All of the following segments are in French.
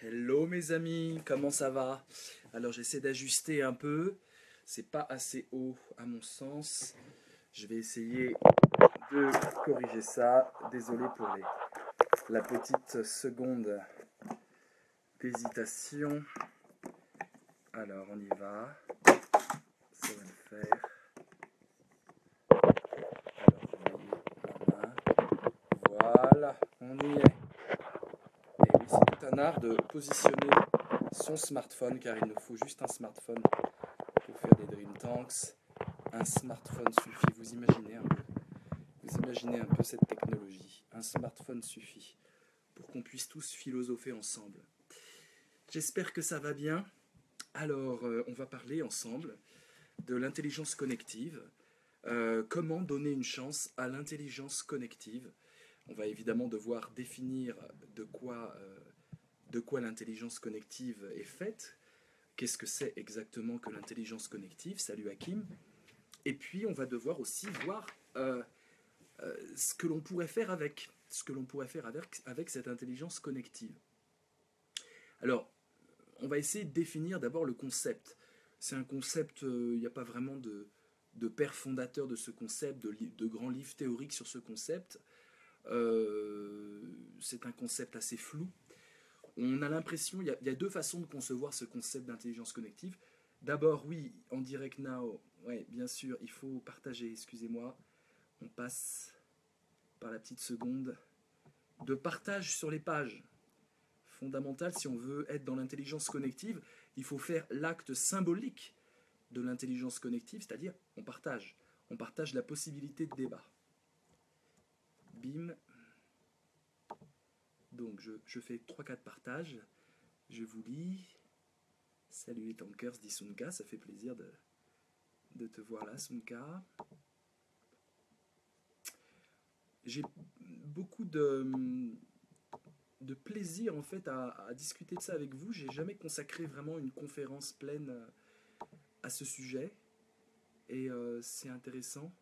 Hello mes amis, comment ça va? Alors j'essaie d'ajuster un peu, c'est pas assez haut à mon sens. Je vais essayer de corriger ça. Désolé pour la petite seconde d'hésitation. Alors on y va, ça va le faire. Alors voilà, on y est. Et oui, c'est tout un art de positionner son smartphone car il nous faut juste un smartphone pour faire des Dream Tanks. Un smartphone suffit, vous imaginez un peu cette technologie. Un smartphone suffit pour qu'on puisse tous philosopher ensemble. J'espère que ça va bien. Alors, on va parler ensemble de l'intelligence connective. Comment donner une chance à l'intelligence connective? On va évidemment devoir définir de quoi l'intelligence connective est faite. Qu'est-ce que c'est exactement que l'intelligence connective? Salut Hakim. Et puis, on va devoir aussi voir ce que l'on pourrait faire avec cette intelligence connective. Alors, on va essayer de définir d'abord le concept. C'est un concept, il n'y a pas vraiment de père fondateur de ce concept, de grands livres théoriques sur ce concept. C'est un concept assez flou. On a l'impression, il y a deux façons de concevoir ce concept d'intelligence connective. D'abord, oui, en direct now, ouais, bien sûr, il faut partager, excusez-moi. On passe par la petite seconde de partage sur les pages. Fondamental, si on veut être dans l'intelligence connective, il faut faire l'acte symbolique de l'intelligence connective, c'est-à-dire on partage. On partage la possibilité de débat. Bim. Donc je fais 3-4 partages. Je vous lis. Salut les tankers, dit Sunka, ça fait plaisir de te voir là, Sunka. J'ai beaucoup de plaisir en fait à discuter de ça avec vous. J'ai jamais consacré vraiment une conférence pleine à ce sujet et c'est intéressant.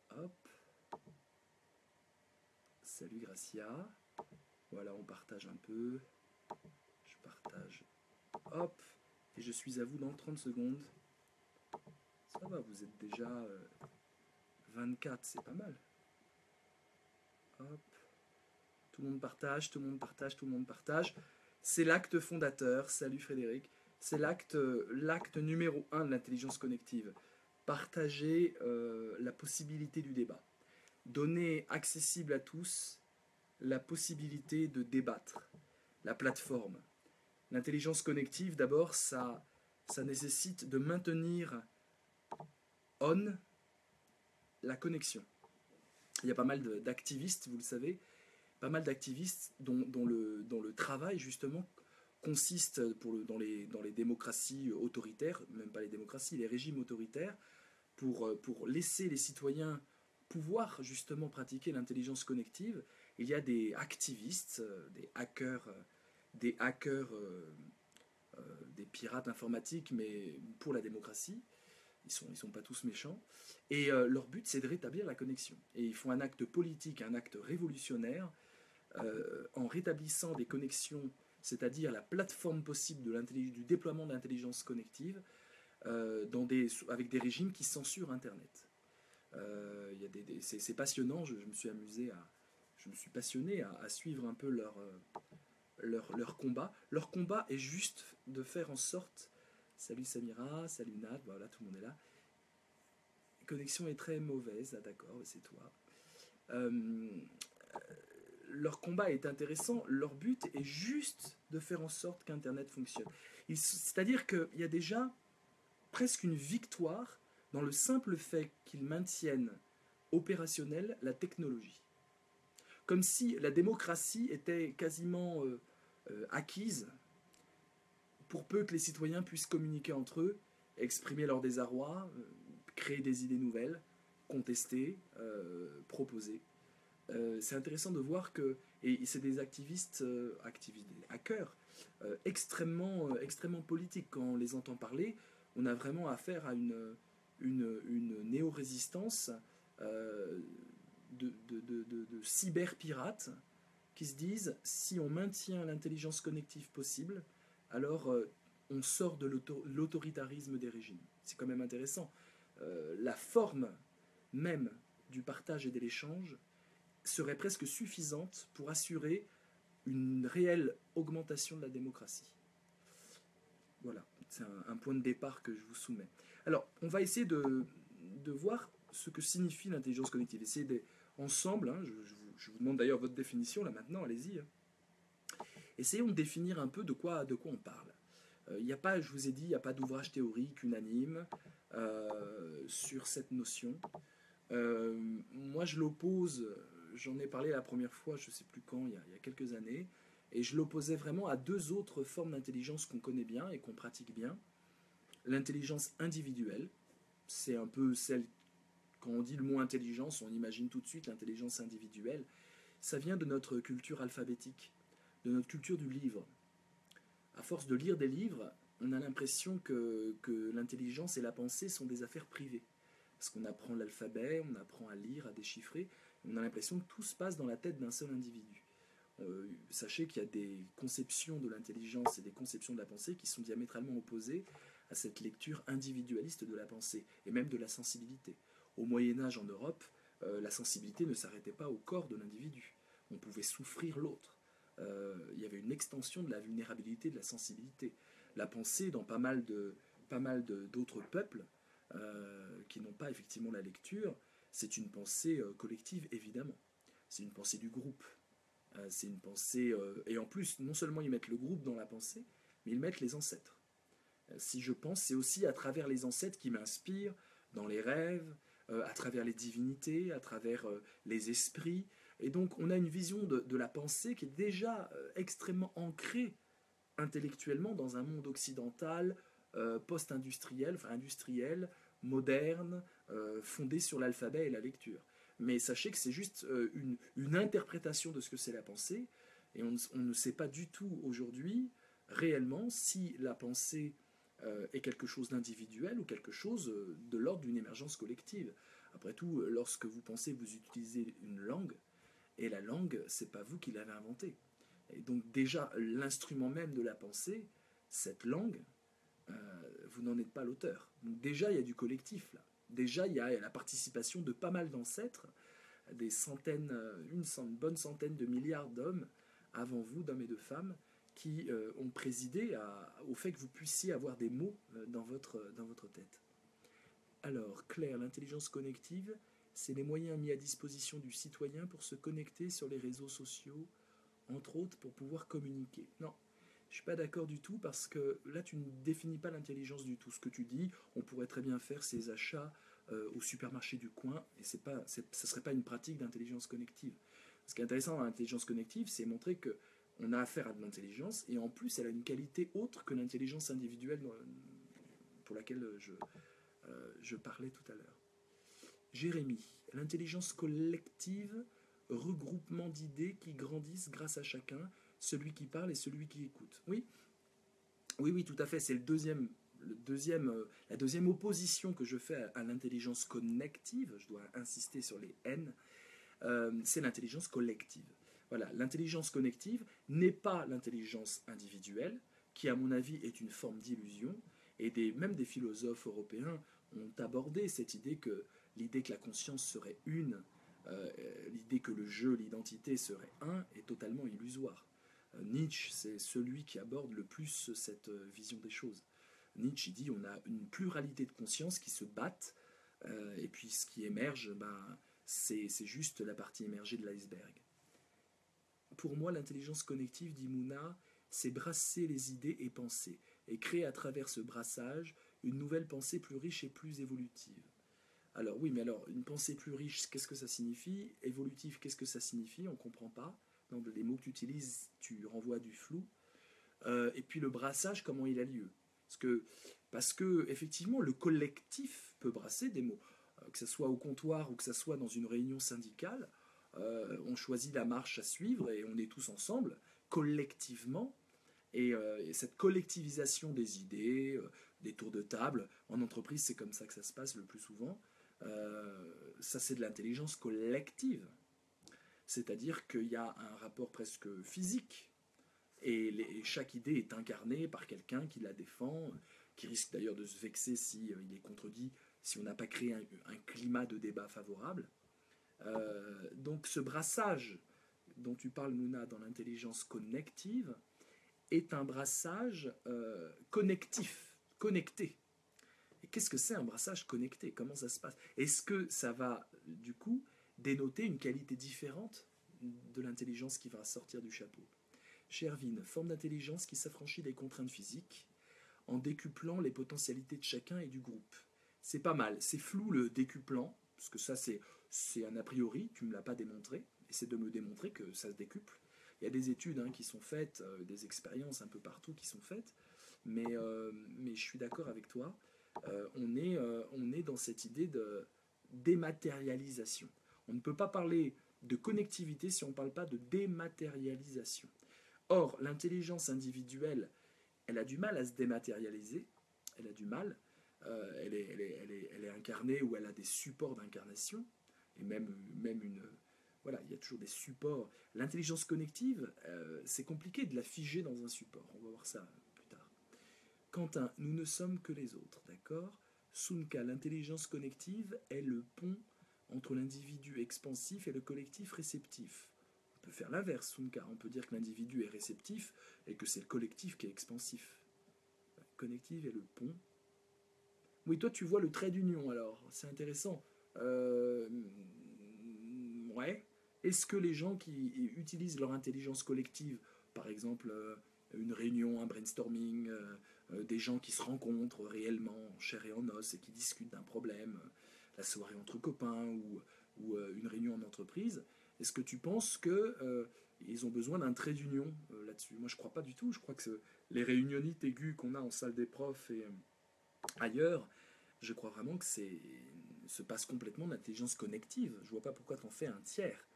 Hop, salut Gracia. Voilà, on partage un peu. Je partage. Hop, et je suis à vous dans 30 secondes. Ça va, vous êtes déjà 24, c'est pas mal. Hop. Tout le monde partage, tout le monde partage, tout le monde partage. C'est l'acte fondateur, salut Frédéric, c'est l'acte numéro 1 de l'intelligence connective. Partager la possibilité du débat. Donner accessible à tous la possibilité de débattre. La plateforme. L'intelligence connective, d'abord, ça nécessite de maintenir on la connexion. Il y a pas mal d'activistes, vous le savez, pas mal d'activistes dont le travail justement consiste dans les démocraties autoritaires, même pas les démocraties, les régimes autoritaires, pour laisser les citoyens pouvoir justement pratiquer l'intelligence connective. Il y a des activistes, des hackers, des pirates informatiques, mais pour la démocratie. Ils sont pas tous méchants. Et leur but, c'est de rétablir la connexion. Et ils font un acte politique, un acte révolutionnaire, en rétablissant des connexions, c'est-à-dire la plateforme possible du déploiement de l'intelligence connective, avec des régimes qui censurent Internet. C'est passionnant, je me suis passionné à suivre un peu leur combat. Leur combat est juste de faire en sorte. Salut Samira, salut Nad, voilà, tout le monde est là. La connexion est très mauvaise, ah d'accord, c'est toi. Leur combat est intéressant, leur but est juste de faire en sorte qu'Internet fonctionne. C'est-à-dire qu'il y a déjà presque une victoire dans le simple fait qu'ils maintiennent opérationnelle la technologie. Comme si la démocratie était quasiment acquise pour peu que les citoyens puissent communiquer entre eux, exprimer leur désarroi, créer des idées nouvelles, contester, proposer. C'est intéressant de voir que, et c'est des activistes, des hackers, extrêmement politiques. Quand on les entend parler, on a vraiment affaire à une néo-résistance de cyberpirates qui se disent, si on maintient l'intelligence connective possible, alors on sort de l'autoritarisme des régimes. C'est quand même intéressant. La forme même du partage et de l'échange serait presque suffisante pour assurer une réelle augmentation de la démocratie. Voilà, c'est un point de départ que je vous soumets. Alors, on va essayer de voir ce que signifie l'intelligence connective. Essayez ensemble, hein, je vous demande d'ailleurs votre définition là maintenant, allez-y. Hein. Essayons de définir un peu de quoi on parle. Y a pas, je vous ai dit, il n'y a pas d'ouvrage théorique unanime sur cette notion. Moi, je l'oppose, j'en ai parlé la première fois, je ne sais plus quand, il y a quelques années, et je l'opposais vraiment à deux autres formes d'intelligence qu'on connaît bien et qu'on pratique bien. L'intelligence individuelle, c'est un peu celle, quand on dit le mot intelligence, on imagine tout de suite l'intelligence individuelle. Ça vient de notre culture alphabétique, de notre culture du livre. À force de lire des livres, on a l'impression que l'intelligence et la pensée sont des affaires privées. Parce qu'on apprend l'alphabet, on apprend à lire, à déchiffrer, on a l'impression que tout se passe dans la tête d'un seul individu. Sachez qu'il y a des conceptions de l'intelligence et des conceptions de la pensée qui sont diamétralement opposées à cette lecture individualiste de la pensée, et même de la sensibilité. Au Moyen-Âge en Europe, la sensibilité ne s'arrêtait pas au corps de l'individu. On pouvait souffrir l'autre. Il y avait une extension de la vulnérabilité de la sensibilité. La pensée, dans pas mal d'autres peuples, qui n'ont pas effectivement la lecture, c'est une pensée collective, évidemment. C'est une pensée du groupe. C'est une pensée... et en plus, non seulement ils mettent le groupe dans la pensée, mais ils mettent les ancêtres. Si je pense, c'est aussi à travers les ancêtres qui m'inspirent, dans les rêves, à travers les divinités, à travers les esprits. Et donc, on a une vision de la pensée qui est déjà extrêmement ancrée intellectuellement dans un monde occidental, post-industriel, enfin industriel, moderne, fondé sur l'alphabet et la lecture. Mais sachez que c'est juste une interprétation de ce que c'est la pensée, et on ne sait pas du tout aujourd'hui, réellement, si la pensée est quelque chose d'individuel ou quelque chose de l'ordre d'une émergence collective. Après tout, lorsque vous pensez, vous utilisez une langue, et la langue, c'est pas vous qui l'avez inventée. Et donc déjà, l'instrument même de la pensée, cette langue, vous n'en êtes pas l'auteur. Donc déjà, il y a du collectif là. Déjà, il y a la participation de pas mal d'ancêtres, des centaines, une bonne centaine de milliards d'hommes avant vous, d'hommes et de femmes, qui ont présidé au fait que vous puissiez avoir des mots dans votre tête. Alors, Claire, l'intelligence connective, c'est les moyens mis à disposition du citoyen pour se connecter sur les réseaux sociaux, entre autres pour pouvoir communiquer. Non, je ne suis pas d'accord du tout parce que là, tu ne définis pas l'intelligence du tout. Ce que tu dis, on pourrait très bien faire ses achats au supermarché du coin et ça ne serait pas une pratique d'intelligence connective. Ce qui est intéressant dans l'intelligence connective, c'est montrer qu'on a affaire à de l'intelligence et en plus, elle a une qualité autre que l'intelligence individuelle pour laquelle je parlais tout à l'heure. Jérémy, l'intelligence collective, regroupement d'idées qui grandissent grâce à chacun, celui qui parle et celui qui écoute. Oui, tout à fait. C'est la deuxième opposition que je fais à l'intelligence connective. Je dois insister sur les N. C'est l'intelligence collective. Voilà, l'intelligence connective n'est pas l'intelligence individuelle, qui à mon avis est une forme d'illusion, et même des philosophes européens ont abordé cette idée que l'idée que la conscience serait une, l'idée que le jeu, l'identité serait un, est totalement illusoire. Nietzsche, c'est celui qui aborde le plus cette vision des choses. Nietzsche, il dit on a une pluralité de consciences qui se battent, et puis ce qui émerge, c'est juste la partie émergée de l'iceberg. Pour moi, l'intelligence connective, dit Mouna, c'est brasser les idées et penser, et créer à travers ce brassage une nouvelle pensée plus riche et plus évolutive. Alors oui, mais alors, une pensée plus riche, qu'est-ce que ça signifie? Évolutive, qu'est-ce que ça signifie? On ne comprend pas. Dans les mots que tu utilises, tu renvoies du flou. Et puis le brassage, comment il a lieu? Parce que effectivement, le collectif peut brasser des mots. Que ce soit au comptoir ou que ce soit dans une réunion syndicale, on choisit la marche à suivre et on est tous ensemble, collectivement. Et cette collectivisation des idées, des tours de table, en entreprise, c'est comme ça que ça se passe le plus souvent. Ça, c'est de l'intelligence collective. C'est-à-dire qu'il y a un rapport presque physique. Et chaque idée est incarnée par quelqu'un qui la défend, qui risque d'ailleurs de se vexer si il est contredit, si on n'a pas créé un climat de débat favorable. Donc ce brassage dont tu parles, Nouna, dans l'intelligence connective, est un brassage connectif, connecté. Et qu'est-ce que c'est un brassage connecté? Comment ça se passe? Est-ce que ça va, du coup, dénoter une qualité différente de l'intelligence qui va sortir du chapeau? Chervin, forme d'intelligence qui s'affranchit des contraintes physiques en décuplant les potentialités de chacun et du groupe. C'est pas mal, c'est flou le décuplant, parce que ça c'est un a priori, tu ne me l'as pas démontré, essaie de me démontrer que ça se décuple. Il y a des études qui sont faites, des expériences un peu partout qui sont faites, mais je suis d'accord avec toi, on est dans cette idée de dématérialisation. On ne peut pas parler de connectivité si on ne parle pas de dématérialisation. Or, l'intelligence individuelle, elle a du mal à se dématérialiser, elle a du mal, elle est incarnée ou elle a des supports d'incarnation, et même une... Voilà, il y a toujours des supports. L'intelligence connective, c'est compliqué de la figer dans un support. On va voir ça plus tard. Quentin, nous ne sommes que les autres, d'accord? Sunka, l'intelligence connective est le pont entre l'individu expansif et le collectif réceptif. On peut faire l'inverse, Sunka. On peut dire que l'individu est réceptif et que c'est le collectif qui est expansif. La connective est le pont. Oui, toi, tu vois le trait d'union, alors. C'est intéressant. Ouais. Est-ce que les gens qui utilisent leur intelligence collective, par exemple une réunion, un brainstorming, des gens qui se rencontrent réellement en chair et en os et qui discutent d'un problème, la soirée entre copains ou une réunion en entreprise, est-ce que tu penses qu'ils ont besoin d'un trait d'union là-dessus? Moi, je ne crois pas du tout. Je crois que les réunionites aiguës qu'on a en salle des profs et ailleurs, je crois vraiment que se passe complètement d'intelligence connective. Je ne vois pas pourquoi tu en fais un tiers.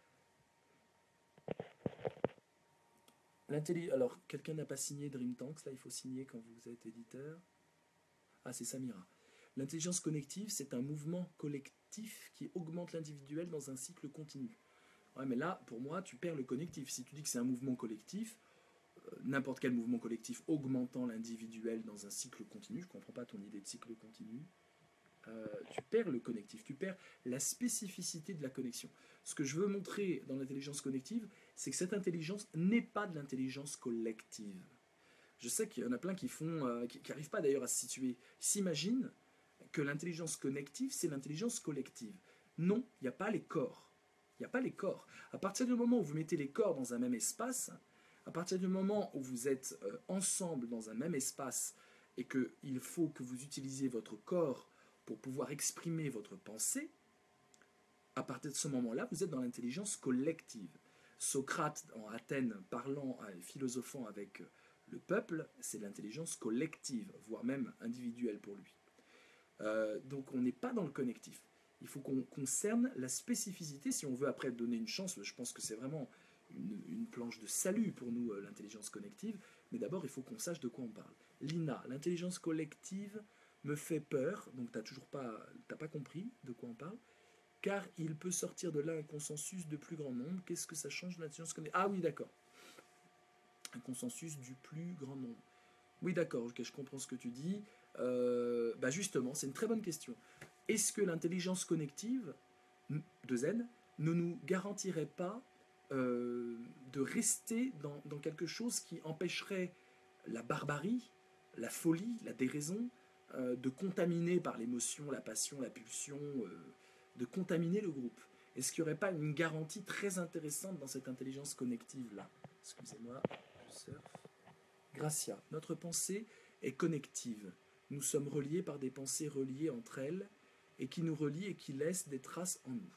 Alors, quelqu'un n'a pas signé Dream Tanks, là il faut signer quand vous êtes éditeur. Ah, c'est Samira. L'intelligence connective, c'est un mouvement collectif qui augmente l'individuel dans un cycle continu. Ouais, mais là, pour moi, tu perds le connectif. Si tu dis que c'est un mouvement collectif, n'importe quel mouvement collectif augmentant l'individuel dans un cycle continu, je ne comprends pas ton idée de cycle continu, tu perds le connectif, tu perds la spécificité de la connexion. Ce que je veux montrer dans l'intelligence connective, c'est que cette intelligence n'est pas de l'intelligence collective. Je sais qu'il y en a plein qui n'arrivent pas d'ailleurs à se situer. Ils s'imaginent que l'intelligence connective, c'est l'intelligence collective. Non, il n'y a pas les corps. Il n'y a pas les corps. À partir du moment où vous mettez les corps dans un même espace, à partir du moment où vous êtes ensemble dans un même espace et qu'il faut que vous utilisiez votre corps pour pouvoir exprimer votre pensée, à partir de ce moment-là, vous êtes dans l'intelligence collective. Socrate, en Athènes, parlant et philosophant avec le peuple, c'est l'intelligence collective, voire même individuelle pour lui. Donc on n'est pas dans le connectif. Il faut qu'on concerne la spécificité, si on veut après donner une chance, je pense que c'est vraiment une planche de salut pour nous, l'intelligence connective, mais d'abord il faut qu'on sache de quoi on parle. Lina, l'intelligence collective me fait peur, donc t'as pas compris de quoi on parle, car il peut sortir de là un consensus de plus grand nombre. Qu'est-ce que ça change de l'intelligence collective? Ah oui, d'accord. Un consensus du plus grand nombre. Oui, d'accord, okay, je comprends ce que tu dis. Justement, c'est une très bonne question. Est-ce que l'intelligence connective de Zen ne nous garantirait pas de rester dans quelque chose qui empêcherait la barbarie, la folie, la déraison, de contaminer par l'émotion, la passion, la pulsion, de contaminer le groupe? Est-ce qu'il n'y aurait pas une garantie très intéressante dans cette intelligence connective-là? Excusez-moi, je surfe. Gracia, notre pensée est connective. Nous sommes reliés par des pensées reliées entre elles et qui nous relient et qui laissent des traces en nous.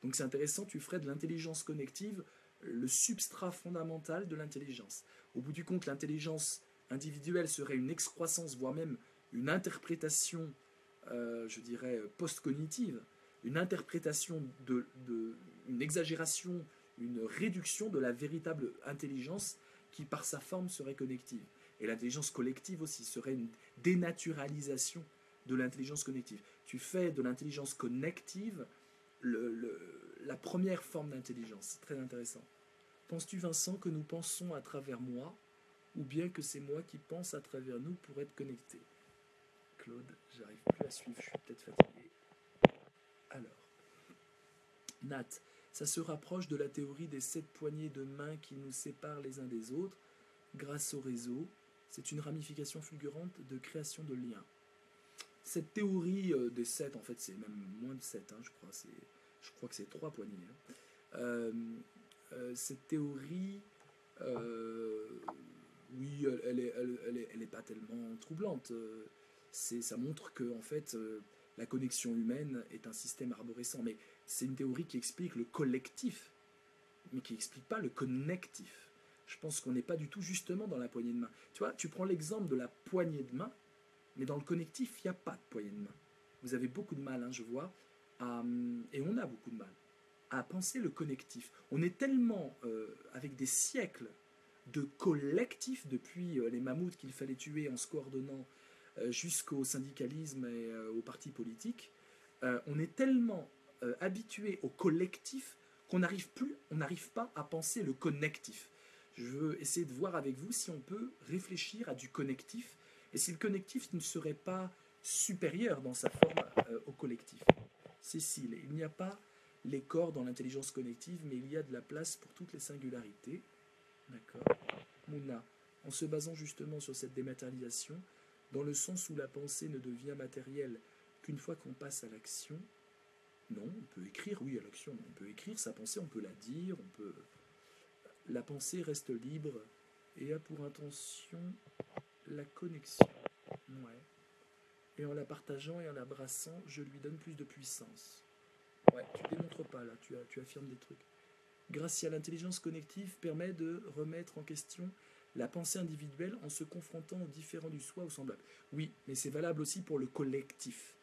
Donc c'est intéressant, tu ferais de l'intelligence connective le substrat fondamental de l'intelligence. Au bout du compte, l'intelligence individuelle serait une excroissance, voire même une interprétation, je dirais, post-cognitive, une interprétation une exagération, une réduction de la véritable intelligence qui, par sa forme, serait connective. Et l'intelligence collective aussi serait une dénaturalisation de l'intelligence connective. Tu fais de l'intelligence connective la première forme d'intelligence. C'est très intéressant. Penses-tu, Vincent, que nous pensons à travers moi, ou bien que c'est moi qui pense à travers nous pour être connecté? Claude, j'arrive plus à suivre, je suis peut-être fatigué. Alors, Nat, ça se rapproche de la théorie des 7 poignées de main qui nous séparent les uns des autres grâce au réseau. C'est une ramification fulgurante de création de liens. Cette théorie des 7, en fait, c'est même moins de 7, hein, je crois que c'est 3 poignées. Hein. Cette théorie, oui, elle est pas tellement troublante. Ça montre que, en fait, la connexion humaine est un système arborescent. Mais c'est une théorie qui explique le collectif, mais qui n'explique pas le connectif. Je pense qu'on n'est pas du tout justement dans la poignée de main. Tu vois, tu prends l'exemple de la poignée de main, mais dans le connectif, il n'y a pas de poignée de main. Vous avez beaucoup de mal, hein, je vois, et on a beaucoup de mal, à penser le connectif. On est tellement, avec des siècles de collectif, depuis les mammouths qu'il fallait tuer en se coordonnant jusqu'au syndicalisme et aux partis politiques, on est tellement habitué au collectif qu'on n'arrive pas à penser le connectif. Je veux essayer de voir avec vous si on peut réfléchir à du connectif et si le connectif ne serait pas supérieur dans sa forme au collectif. Cécile, il n'y a pas les corps dans l'intelligence connective, mais il y a de la place pour toutes les singularités. D'accord. Mouna, en se basant justement sur cette dématérialisation, dans le sens où la pensée ne devient matérielle qu'une fois qu'on passe à l'action. Non, on peut écrire, oui, à l'action. On peut écrire sa pensée, on peut la dire, on peut... La pensée reste libre et a pour intention la connexion. Ouais. Et en la partageant et en la brassant, je lui donne plus de puissance. Ouais, tu démontres pas là, tu affirmes des trucs. Grâce à l'intelligence connective permet de remettre en question la pensée individuelle en se confrontant aux différents du soi ou semblables. Oui, mais c'est valable aussi pour le collectif.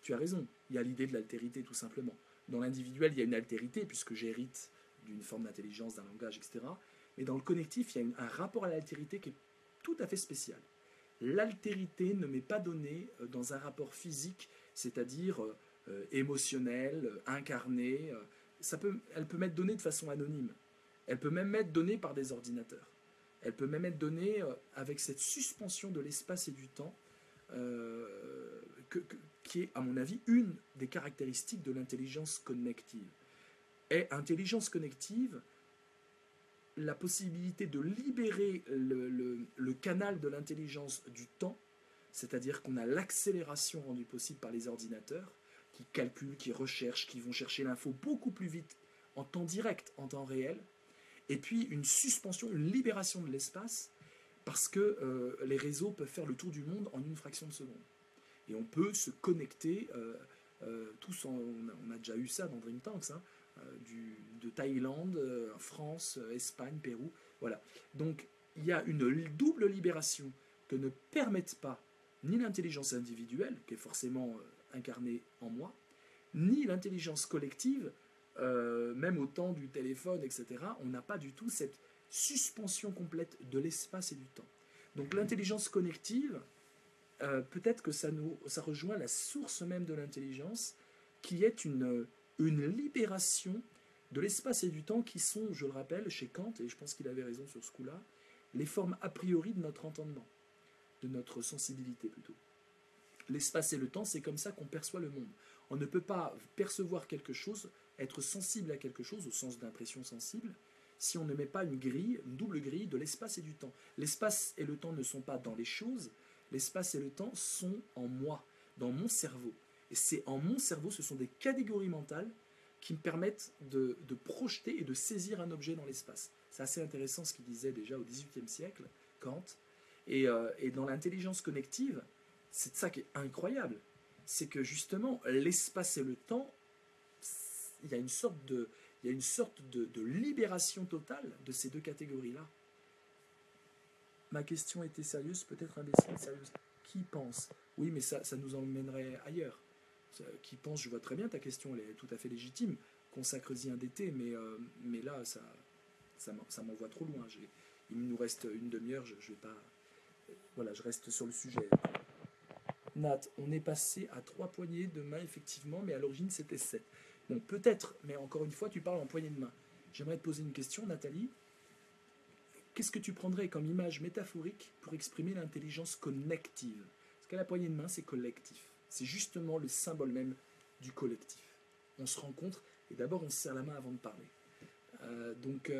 Tu as raison, il y a l'idée de l'altérité tout simplement. Dans l'individuel, il y a une altérité puisque j'hérite d'une forme d'intelligence, d'un langage, etc. Mais dans le connectif, il y a un rapport à l'altérité qui est tout à fait spécial. L'altérité ne m'est pas donnée dans un rapport physique, c'est-à-dire émotionnel, incarné. Elle peut m'être donnée de façon anonyme. Elle peut même être donnée par des ordinateurs. Elle peut même être donnée avec cette suspension de l'espace et du temps qui est, à mon avis, une des caractéristiques de l'intelligence connective. Et intelligence connective, la possibilité de libérer le canal de l'intelligence du temps, c'est-à-dire qu'on a l'accélération rendue possible par les ordinateurs, qui calculent, qui recherchent, qui vont chercher l'info beaucoup plus vite en temps direct, en temps réel, et puis une suspension, une libération de l'espace, parce que les réseaux peuvent faire le tour du monde en une fraction de seconde. Et on peut se connecter, tous on a déjà eu ça dans Dream Tanks, hein, de Thaïlande, France, Espagne, Pérou, voilà. Donc il y a une double libération que ne permettent pas ni l'intelligence individuelle, qui est forcément incarnée en moi, ni l'intelligence collective, même au temps du téléphone, etc. On n'a pas du tout cette suspension complète de l'espace et du temps. Donc l'intelligence connective, peut-être que ça rejoint la source même de l'intelligence, qui est une libération de l'espace et du temps qui sont, je le rappelle, chez Kant, et je pense qu'il avait raison sur ce coup-là, les formes a priori de notre entendement, de notre sensibilité plutôt. L'espace et le temps, c'est comme ça qu'on perçoit le monde. On ne peut pas percevoir quelque chose, être sensible à quelque chose, au sens d'impression sensible, si on ne met pas une grille, une double grille de l'espace et du temps. L'espace et le temps ne sont pas dans les choses, l'espace et le temps sont en moi, dans mon cerveau. Et c'est en mon cerveau, ce sont des catégories mentales qui me permettent de projeter et de saisir un objet dans l'espace. C'est assez intéressant ce qu'il disait déjà au XVIIIe siècle, Kant. Et dans l'intelligence connective, c'est ça qui est incroyable. C'est que justement, l'espace et le temps, il y a une sorte de libération totale de ces deux catégories-là. Ma question était sérieuse, peut-être imbécile, sérieuse. Qui pense? Oui, mais ça nous emmènerait ailleurs. Qui pense, je vois très bien ta question, elle est tout à fait légitime. Consacre-y un d'été, mais là, ça m'envoie trop loin. Il nous reste une demi-heure, je vais pas... Voilà, je reste sur le sujet. Nat, on est passé à 3 poignées de main, effectivement, mais à l'origine, c'était 7. Bon, peut-être, mais encore une fois, tu parles en poignée de main. J'aimerais te poser une question, Nathalie. Qu'est-ce que tu prendrais comme image métaphorique pour exprimer l'intelligence connective? Parce qu'à la poignée de main, c'est collectif. C'est justement le symbole même du collectif. On se rencontre et d'abord on se serre la main avant de parler. Donc,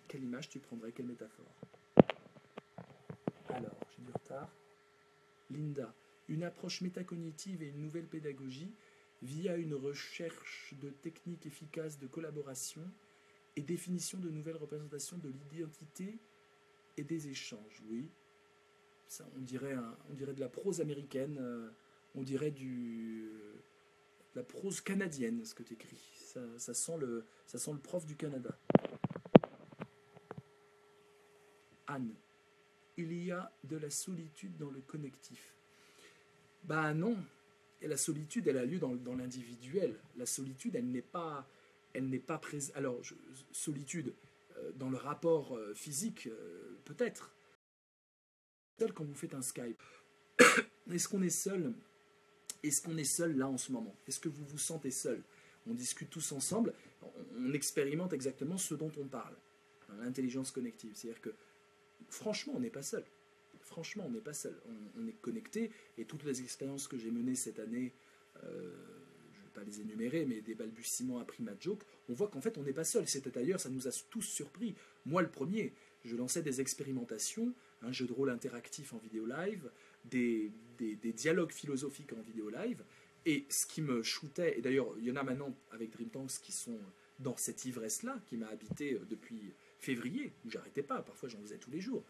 quelle image tu prendrais? Quelle métaphore? Alors, j'ai du retard. Linda, une approche métacognitive et une nouvelle pédagogie via une recherche de techniques efficaces de collaboration et définition de nouvelles représentations de l'identité et des échanges. Oui, ça, on dirait de la prose américaine, on dirait de la prose canadienne, ce que tu écris. Ça sent le prof du Canada. Anne, il y a de la solitude dans le connectif. Ben non, et la solitude, elle a lieu dans l'individuel. La solitude, elle n'est pas présente. Alors, solitude, dans le rapport physique, peut-être. Seul quand vous faites un Skype. Est-ce qu'on est seul? Est-ce qu'on est seul là en ce moment? Est-ce que vous vous sentez seul? On discute tous ensemble, on expérimente exactement ce dont on parle. L'intelligence connective. C'est-à-dire que, franchement, on n'est pas seul. Franchement, on n'est pas seul. On est connecté, et toutes les expériences que j'ai menées cette année, je ne vais pas les énumérer, mais des balbutiements à prima joke, on voit qu'en fait, on n'est pas seul. C'était d'ailleurs, ça nous a tous surpris. Moi, le premier, je lançais des expérimentations, un jeu de rôle interactif en vidéo live, des dialogues philosophiques en vidéo live, et ce qui me shootait, et d'ailleurs, il y en a maintenant avec Dream Tanks qui sont dans cette ivresse-là, qui m'a habité depuis février, où j'arrêtais pas, parfois j'en faisais tous les jours.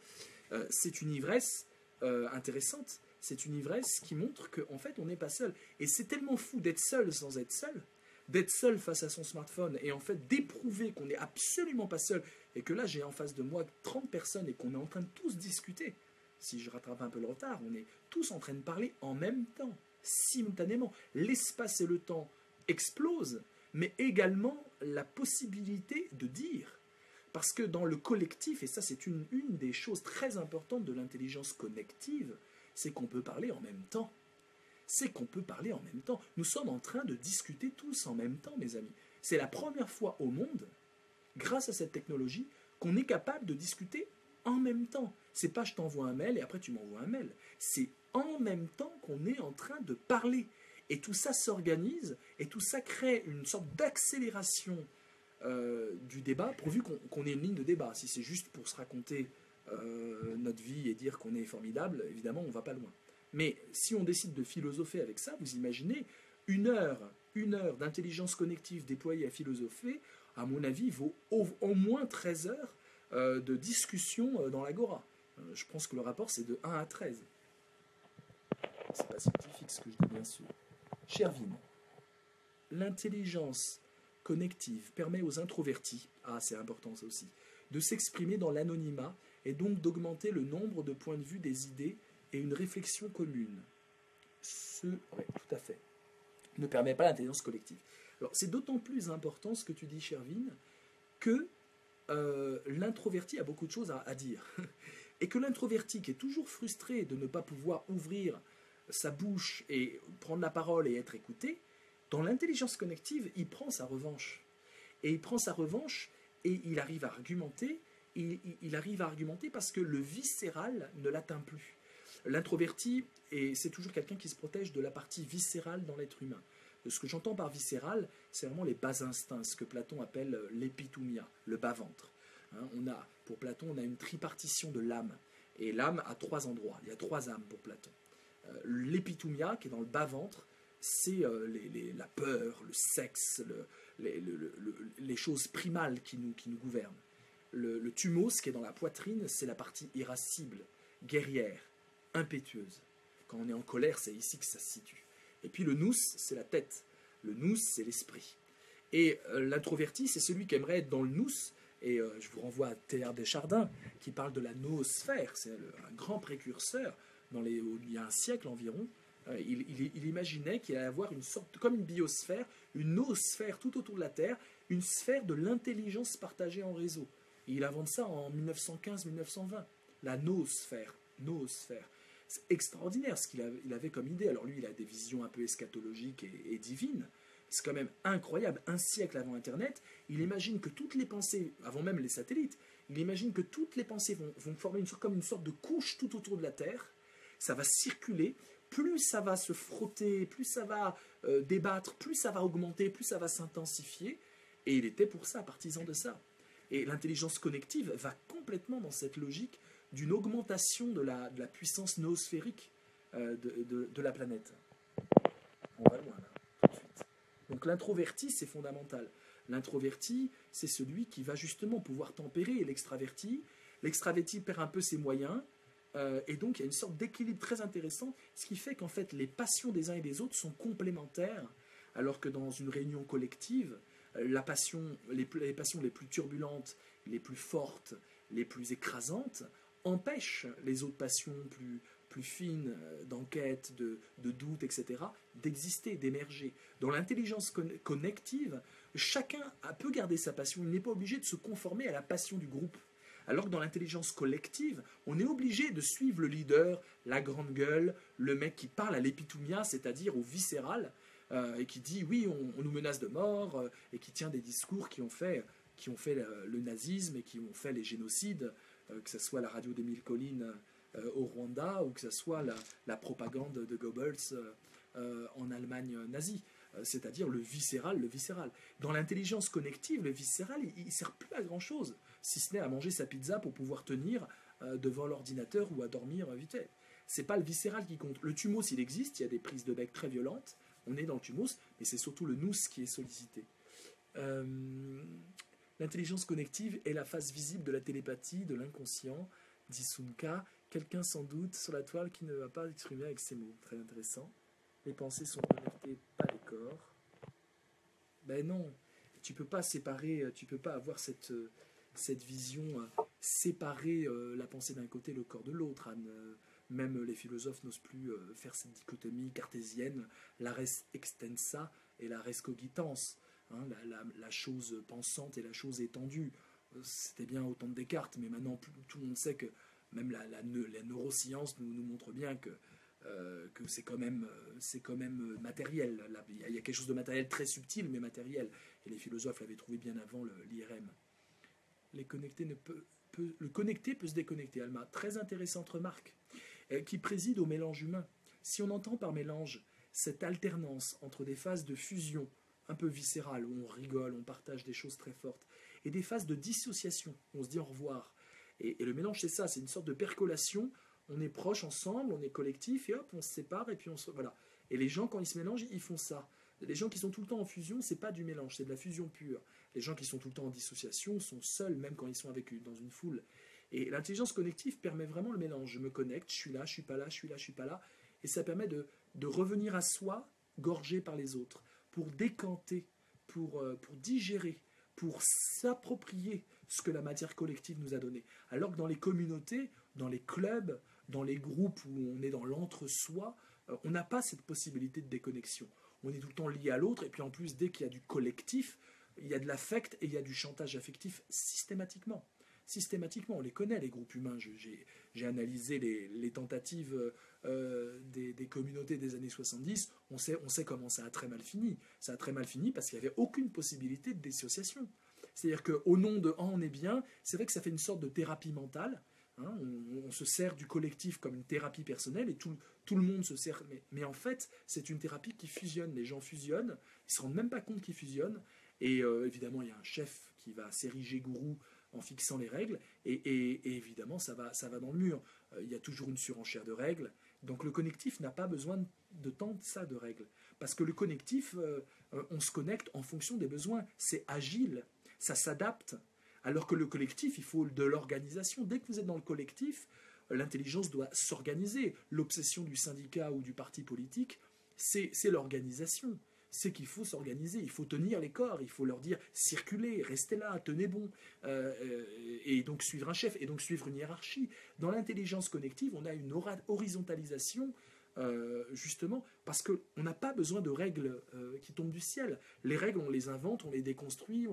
C'est une ivresse intéressante, c'est une ivresse qui montre qu'en fait on n'est pas seul. Et c'est tellement fou d'être seul sans être seul, d'être seul face à son smartphone et en fait d'éprouver qu'on n'est absolument pas seul et que là j'ai en face de moi 30 personnes et qu'on est en train de tous discuter. Si je rattrape un peu le retard, on est tous en train de parler en même temps, simultanément. L'espace et le temps explosent, mais également la possibilité de dire. Parce que dans le collectif, et ça c'est une des choses très importantes de l'intelligence connective, c'est qu'on peut parler en même temps. C'est qu'on peut parler en même temps. Nous sommes en train de discuter tous en même temps, mes amis. C'est la première fois au monde, grâce à cette technologie, qu'on est capable de discuter en même temps. C'est pas je t'envoie un mail et après tu m'envoies un mail. C'est en même temps qu'on est en train de parler. Et tout ça s'organise et tout ça crée une sorte d'accélération du débat, pourvu qu'on ait une ligne de débat. Si c'est juste pour se raconter notre vie et dire qu'on est formidable, évidemment, on ne va pas loin. Mais si on décide de philosopher avec ça, vous imaginez, une heure d'intelligence connective déployée à philosopher, à mon avis, vaut au moins 13 heures de discussion dans l'agora. Je pense que le rapport, c'est de 1 à 13. C'est pas scientifique ce que je dis, bien sûr. Chervin, l'intelligence connective permet aux introvertis, c'est important ça aussi, de s'exprimer dans l'anonymat et donc d'augmenter le nombre de points de vue des idées et une réflexion commune. Oui, tout à fait. Ne permet pas l'intelligence collective. Alors, c'est d'autant plus important ce que tu dis, Chervin, que l'introverti a beaucoup de choses à dire. Et que l'introverti, qui est toujours frustré de ne pas pouvoir ouvrir sa bouche et prendre la parole et être écouté, dans l'intelligence connective, il prend sa revanche. Et il prend sa revanche et il arrive à argumenter. Il arrive à argumenter parce que le viscéral ne l'atteint plus. L'introverti, c'est toujours quelqu'un qui se protège de la partie viscérale dans l'être humain. Ce que j'entends par viscéral, c'est vraiment les bas instincts, ce que Platon appelle l'épithumia, le bas-ventre. Pour Platon, on a une tripartition de l'âme. Et l'âme a 3 endroits. Il y a 3 âmes pour Platon. L'épithumia, qui est dans le bas-ventre, c'est la peur, le sexe, les choses primales qui nous gouvernent. Le thumos, qui est dans la poitrine, c'est la partie irascible, guerrière, impétueuse. Quand on est en colère, c'est ici que ça se situe. Et puis le nous, c'est la tête. Le nous, c'est l'esprit. Et l'introverti, c'est celui qui aimerait être dans le nous. Et je vous renvoie à Théard Deschardins, qui parle de la noosphère. C'est un grand précurseur, il y a un siècle environ. Il imaginait qu'il allait avoir une sorte, comme une biosphère, une noosphère tout autour de la Terre, une sphère de l'intelligence partagée en réseau. Et il invente ça en 1915-1920, la noosphère. C'est extraordinaire ce il avait comme idée. Alors lui, il a des visions un peu eschatologiques et divines. C'est quand même incroyable. Un siècle avant Internet, il imagine que toutes les pensées, avant même les satellites, il imagine que toutes les pensées vont former comme une sorte de couche tout autour de la Terre. Ça va circuler. Plus ça va se frotter, plus ça va débattre, plus ça va augmenter, plus ça va s'intensifier. Et il était pour ça, partisan de ça. Et l'intelligence connective va complètement dans cette logique d'une augmentation de la puissance noosphérique de la planète. On va loin là, tout de suite. Donc l'introverti, c'est fondamental. L'introverti, c'est celui qui va justement pouvoir tempérer l'extraverti. L'extraverti perd un peu ses moyens, et donc il y a une sorte d'équilibre très intéressant, ce qui fait qu'en fait les passions des uns et des autres sont complémentaires, alors que dans une réunion collective, les passions les plus turbulentes, les plus fortes, les plus écrasantes, empêchent les autres passions plus fines, d'enquête, de doute, etc., d'exister, d'émerger. Dans l'intelligence connective, chacun peut garder sa passion, il n'est pas obligé de se conformer à la passion du groupe. Alors que dans l'intelligence collective, on est obligé de suivre le leader, la grande gueule, le mec qui parle à l'épitoumia, c'est-à-dire au viscéral, et qui dit oui, on nous menace de mort, et qui tient des discours qui ont fait le nazisme et qui ont fait les génocides, que ce soit la radio d'Émile Collin au Rwanda ou que ce soit la propagande de Goebbels en Allemagne nazie. C'est-à-dire le viscéral. Dans l'intelligence connective, le viscéral, il ne sert plus à grand-chose, si ce n'est à manger sa pizza pour pouvoir tenir devant l'ordinateur ou à dormir vite fait. C'est pas le viscéral qui compte. Le thumos, il existe, il y a des prises de bec très violentes, on est dans le thumos, mais c'est surtout le nous qui est sollicité. L'intelligence connective est la face visible de la télépathie, de l'inconscient, dit Sunka, quelqu'un sans doute sur la toile qui ne va pas exprimer avec ses mots. Très intéressant. Les pensées sont connectées, pas les corps. Ben non, tu peux pas séparer, tu peux pas avoir cette vision, séparer la pensée d'un côté, le corps de l'autre. Même les philosophes n'osent plus faire cette dichotomie cartésienne, la res extensa et la res cogitans, hein, la chose pensante et la chose étendue. C'était bien au temps de Descartes, mais maintenant tout le monde sait que même la neuroscience nous montre bien que c'est quand même matériel. Là, il y a quelque chose de matériel très subtil, mais matériel. Et les philosophes l'avaient trouvé bien avant l'IRM. Le connecté peut se déconnecter, Alma. Très intéressante remarque, qui préside au mélange humain. Si on entend par mélange cette alternance entre des phases de fusion un peu viscérale, où on rigole, on partage des choses très fortes, et des phases de dissociation, où on se dit au revoir. Et le mélange, c'est ça, c'est une sorte de percolation. On est proches ensemble, on est collectif, et hop, on se sépare, et puis voilà. Et les gens, quand ils se mélangent, ils font ça. Les gens qui sont tout le temps en fusion, c'est pas du mélange, c'est de la fusion pure. Les gens qui sont tout le temps en dissociation sont seuls, même quand ils sont dans une foule. Et l'intelligence connective permet vraiment le mélange. Je me connecte, je suis là, je suis pas là, je suis là, je suis pas là. Et ça permet de revenir à soi, gorgé par les autres, pour décanter, pour digérer, pour s'approprier ce que la matière collective nous a donné. Alors que dans les communautés, dans les clubs, dans les groupes où on est dans l'entre-soi, on n'a pas cette possibilité de déconnexion. On est tout le temps lié à l'autre, et puis en plus, dès qu'il y a du collectif, il y a de l'affect et il y a du chantage affectif systématiquement. Systématiquement, on les connaît, les groupes humains. J'ai analysé les tentatives des communautés des années 70. On sait comment ça a très mal fini. Ça a très mal fini parce qu'il n'y avait aucune possibilité de dissociation. C'est-à-dire qu'au nom de « on est bien », c'est vrai que ça fait une sorte de thérapie mentale. Hein, on se sert du collectif comme une thérapie personnelle et tout le monde se sert. Mais en fait, c'est une thérapie qui fusionne. Les gens fusionnent, ils ne se rendent même pas compte qu'ils fusionnent. Et évidemment, il y a un chef qui va s'ériger gourou en fixant les règles. Et évidemment, ça va dans le mur. Il y a toujours une surenchère de règles. Donc le collectif n'a pas besoin de tant de ça de règles. Parce que le collectif, on se connecte en fonction des besoins. C'est agile, ça s'adapte. Alors que le collectif, il faut de l'organisation. Dès que vous êtes dans le collectif, l'intelligence doit s'organiser. L'obsession du syndicat ou du parti politique, c'est l'organisation. C'est qu'il faut s'organiser, il faut tenir les corps, il faut leur dire circulez, restez là, tenez bon, et donc suivre un chef, et donc suivre une hiérarchie. Dans l'intelligence connective, on a une horizontalisation justement, parce qu'on n'a pas besoin de règles qui tombent du ciel. Les règles, on les invente, on les déconstruit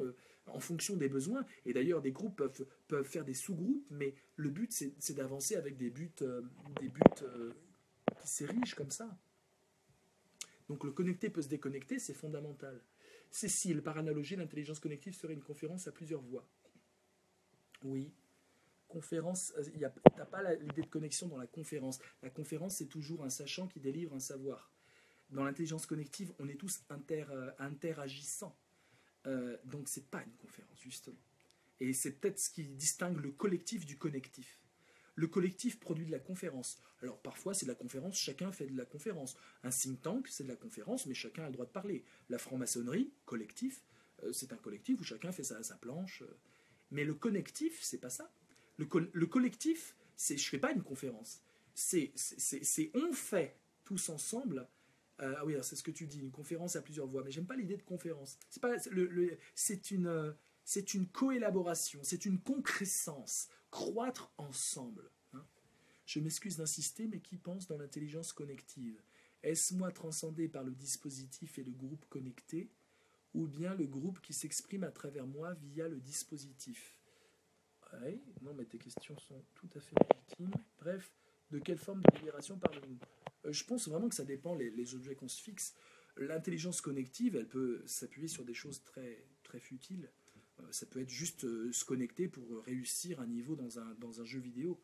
en fonction des besoins. Et d'ailleurs, des groupes peuvent faire des sous-groupes, mais le but, c'est d'avancer avec des buts qui s'érigent comme ça. Donc le connecté peut se déconnecter, c'est fondamental. Cécile, par analogie, l'intelligence connective serait une conférence à plusieurs voix. Oui. Conférence, tu n'as pas l'idée de connexion dans la conférence. La conférence, c'est toujours un sachant qui délivre un savoir. Dans l'intelligence connective, on est tous interagissants. Donc, ce n'est pas une conférence, justement. Et c'est peut-être ce qui distingue le collectif du connectif. Le collectif produit de la conférence. Alors, parfois, c'est de la conférence, chacun fait de la conférence. Un think tank, c'est de la conférence, mais chacun a le droit de parler. La franc-maçonnerie, collectif, c'est un collectif où chacun fait sa planche. Mais le connectif, c'est pas ça. Le collectif, je ne fais pas une conférence. C'est on fait tous ensemble. Ah oui, c'est ce que tu dis, une conférence à plusieurs voix. Mais j'aime pas l'idée de conférence. C'est une coélaboration, c'est une concrescence, croître ensemble. Hein. Je m'excuse d'insister, mais qui pense dans l'intelligence connective? Est-ce moi transcendé par le dispositif et le groupe connecté, ou bien le groupe qui s'exprime à travers moi via le dispositif? Ouais, non, mais tes questions sont tout à fait légitimes. Bref, de quelle forme de libération parlons-nous? Je pense vraiment que ça dépend les objets qu'on se fixe. L'intelligence connective, elle peut s'appuyer sur des choses très, très futiles. Ça peut être juste se connecter pour réussir un niveau dans un jeu vidéo.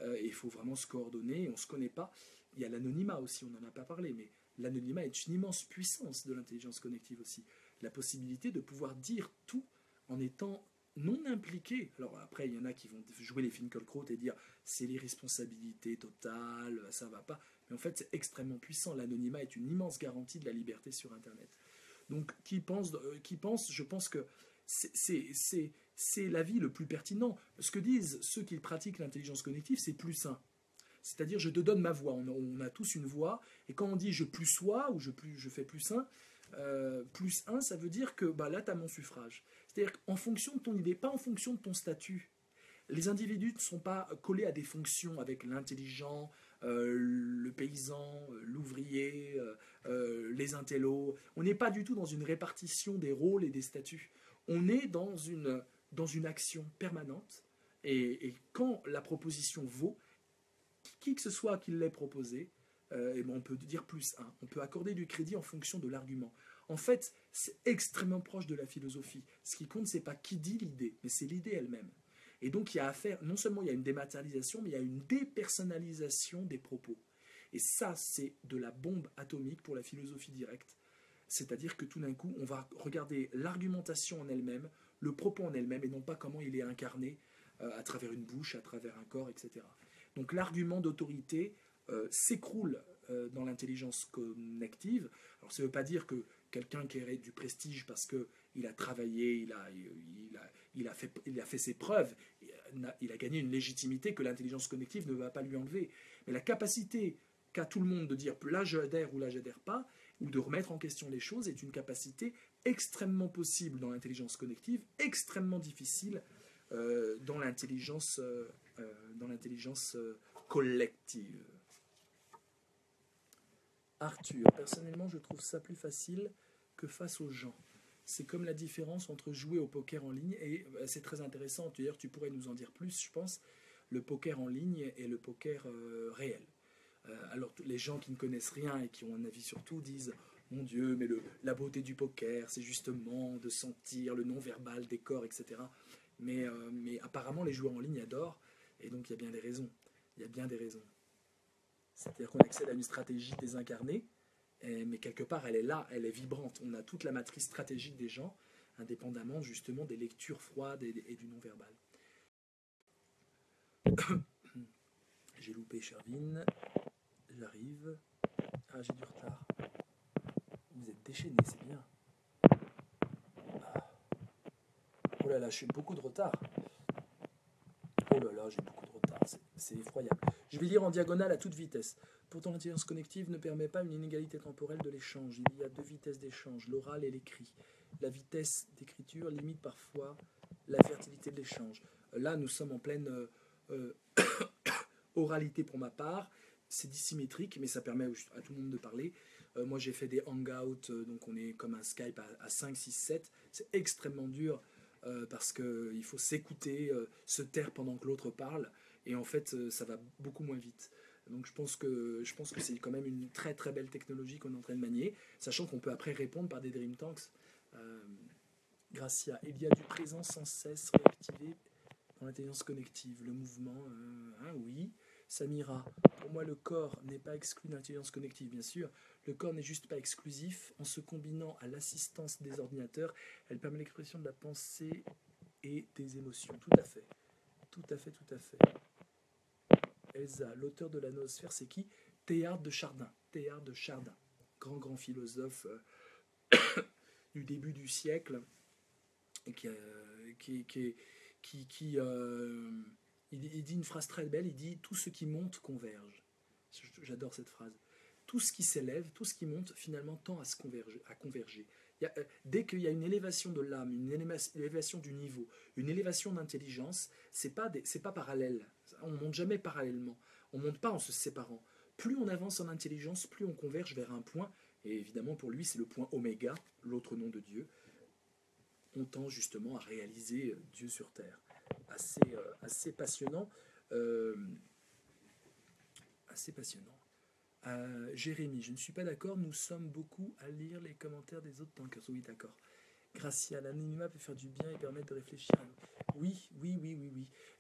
Et il faut vraiment se coordonner, on ne se connaît pas. Il y a l'anonymat aussi, on n'en a pas parlé, mais l'anonymat est une immense puissance de l'intelligence connective aussi. La possibilité de pouvoir dire tout en étant non impliqué. Alors après, il y en a qui vont jouer les Finkielkraut et dire c'est l'irresponsabilité totale, ça va pas. Mais en fait, c'est extrêmement puissant. L'anonymat est une immense garantie de la liberté sur Internet. Donc, qui pense, je pense que c'est l'avis le plus pertinent. Ce que disent ceux qui pratiquent l'intelligence connective, c'est plus sain. C'est-à-dire, je te donne ma voix. On a tous une voix. Et quand on dit je plus sois ou je fais plus sain, plus 1, ça veut dire que là, tu as mon suffrage. C'est-à-dire qu'en fonction de ton idée, pas en fonction de ton statut. Les individus ne sont pas collés à des fonctions avec l'intelligent, le paysan, l'ouvrier, les intellos. On n'est pas du tout dans une répartition des rôles et des statuts. On est dans une action permanente. Et quand la proposition vaut, qui que ce soit qui l'ait proposée, on peut dire plus 1. On peut accorder du crédit en fonction de l'argument. En fait, c'est extrêmement proche de la philosophie. Ce qui compte, ce n'est pas qui dit l'idée, mais c'est l'idée elle-même. Et donc, il y a affaire, non seulement il y a une dématérialisation, mais il y a une dépersonnalisation des propos. Et ça, c'est de la bombe atomique pour la philosophie directe. C'est-à-dire que tout d'un coup, on va regarder l'argumentation en elle-même, le propos en elle-même, et non pas comment il est incarné à travers une bouche, à travers un corps, etc. Donc l'argument d'autorité s'écroule dans l'intelligence connective. Alors ça ne veut pas dire que quelqu'un qui a du prestige parce qu'il a travaillé, il a fait ses preuves, il a gagné une légitimité que l'intelligence connective ne va pas lui enlever. Mais la capacité qu'a tout le monde de dire là j'adhère ou là j'adhère pas, ou de remettre en question les choses, est une capacité extrêmement possible dans l'intelligence connective, extrêmement difficile dans l'intelligence collective. Arthur, personnellement, je trouve ça plus facile que face aux gens. C'est comme la différence entre jouer au poker en ligne, et c'est très intéressant, d'ailleurs tu pourrais nous en dire plus, je pense, le poker en ligne et le poker réel. Alors les gens qui ne connaissent rien et qui ont un avis sur tout disent « Mon Dieu, mais la beauté du poker, c'est justement de sentir le non-verbal des corps, etc. » Mais apparemment, les joueurs en ligne adorent, et donc il y a bien des raisons. Il y a bien des raisons. C'est-à-dire qu'on accède à une stratégie désincarnée, mais quelque part, elle est là, elle est vibrante. On a toute la matrice stratégique des gens, indépendamment justement des lectures froides et du non-verbal. J'ai loupé Chervin. J'arrive. Ah, j'ai du retard. Vous êtes déchaînés, c'est bien. Ah. Oh là là, j'ai beaucoup de retard. Oh là là, j'ai beaucoup de retard. C'est effroyable. Je vais lire en diagonale à toute vitesse. Pourtant, l'intelligence connective ne permet pas une inégalité temporelle de l'échange. Il y a 2 vitesses d'échange, l'oral et l'écrit. La vitesse d'écriture limite parfois la fertilité de l'échange. Là, nous sommes en pleine oralité pour ma part. c'est dissymétrique, mais ça permet à tout le monde de parler. Moi, j'ai fait des hangouts, donc on est comme un Skype à 5, 6, 7. C'est extrêmement dur parce qu'il faut s'écouter, se taire pendant que l'autre parle. Et en fait, ça va beaucoup moins vite. Donc je pense que c'est quand même une très très belle technologie qu'on est en train de manier, sachant qu'on peut après répondre par des Dream Tanks. Euh, Gracia, il y a du présent sans cesse réactivé dans l'intelligence connective. Le mouvement, oui. Samira, pour moi le corps n'est pas exclu de l'intelligence connective, bien sûr. Le corps n'est juste pas exclusif. En se combinant à l'assistance des ordinateurs, elle permet l'expression de la pensée et des émotions. Tout à fait. Tout à fait, tout à fait. Elsa, l'auteur de la noosphère, c'est qui? Théard de Chardin. Théard de Chardin, grand philosophe du début du siècle, qui il dit une phrase très belle, il dit « Tout ce qui monte converge ». J'adore cette phrase. Tout ce qui s'élève, tout ce qui monte, finalement, tend à se converger. Dès qu'il y a une élévation de l'âme, une élévation du niveau, une élévation d'intelligence, c'est pas parallèle. On ne monte jamais parallèlement. On ne monte pas en se séparant. Plus on avance en intelligence, plus on converge vers un point. Et évidemment, pour lui, c'est le point oméga, l'autre nom de Dieu. On tend justement à réaliser Dieu sur terre. Assez passionnant. Assez passionnant. Jérémy, je ne suis pas d'accord, nous sommes beaucoup à lire les commentaires des autres tankers. Oui, d'accord. Gracia, l'anonymat peut faire du bien et permettre de réfléchir à nous. Oui.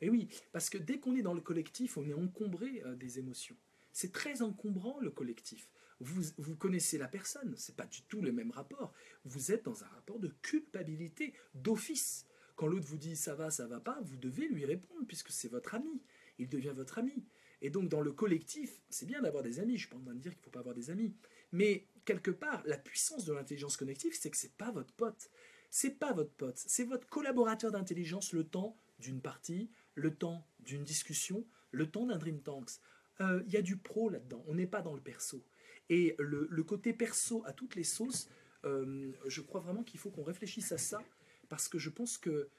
Et oui, parce que dès qu'on est dans le collectif, on est encombré des émotions. C'est très encombrant le collectif. Vous connaissez la personne, c'est pas du tout le même rapport. Vous êtes dans un rapport de culpabilité, d'office. Quand l'autre vous dit ça va pas, vous devez lui répondre puisque c'est votre ami. Il devient votre ami. Et donc dans le collectif, c'est bien d'avoir des amis. Je ne suis pas en train de dire qu'il ne faut pas avoir des amis. Mais quelque part, la puissance de l'intelligence connective, c'est que c'est pas votre pote. C'est pas votre pote, c'est votre collaborateur d'intelligence le temps d'une partie, le temps d'une discussion, le temps d'un Dream Tanks. Y a du pro là-dedans, on n'est pas dans le perso. Et le côté perso à toutes les sauces, je crois vraiment qu'il faut qu'on réfléchisse à ça, parce que je pense que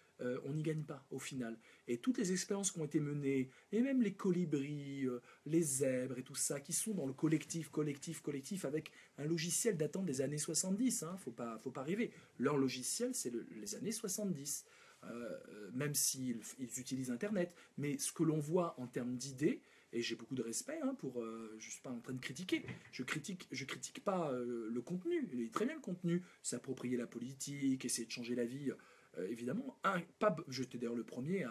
on n'y gagne pas au final. Et toutes les expériences qui ont été menées, et même les colibris, les zèbres et tout ça, qui sont dans le collectif, avec un logiciel datant des années 70, hein, faut pas rêver. Leur logiciel, c'est les années 70, même s'ils utilisent Internet. Mais ce que l'on voit en termes d'idées, et j'ai beaucoup de respect pour, je ne suis pas en train de critiquer, je critique pas le contenu, il est très bien le contenu, s'approprier la politique, essayer de changer la vie, évidemment, j'étais d'ailleurs le premier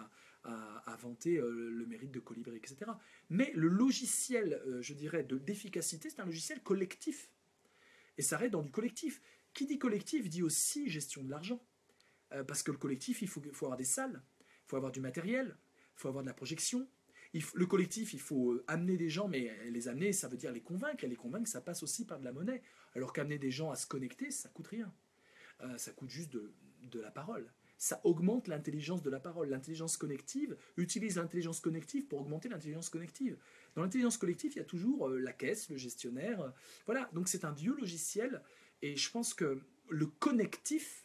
à vanter le mérite de Colibri, etc. Mais le logiciel, je dirais, d'efficacité, c'est un logiciel collectif. Et ça reste dans du collectif. Qui dit collectif dit aussi gestion de l'argent. Parce que le collectif, il faut avoir des salles, il faut avoir du matériel, il faut avoir de la projection. Le collectif, il faut amener des gens, mais les amener, ça veut dire les convaincre. Et les convaincre, ça passe aussi par de la monnaie. Alors qu'amener des gens à se connecter, ça coûte rien. Ça coûte juste de la parole. Ça augmente l'intelligence de la parole. L'intelligence connective utilise l'intelligence connective pour augmenter l'intelligence connective. Dans l'intelligence collective, il y a toujours la caisse, le gestionnaire. Voilà, donc c'est un vieux logiciel. Et je pense que le connectif,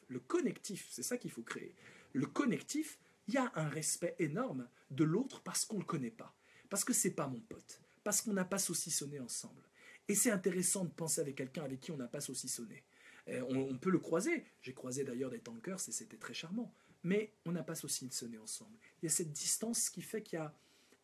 c'est ça qu'il faut créer. Le connectif, il y a un respect énorme de l'autre parce qu'on ne le connaît pas. Parce que c'est pas mon pote. Parce qu'on n'a pas saucissonné ensemble. Et c'est intéressant de penser avec quelqu'un avec qui on n'a pas saucissonné. On peut le croiser. J'ai croisé d'ailleurs des tankers et c'était très charmant. Mais on n'a pas saucissonné ensemble. Il y a cette distance qui fait qu'il y a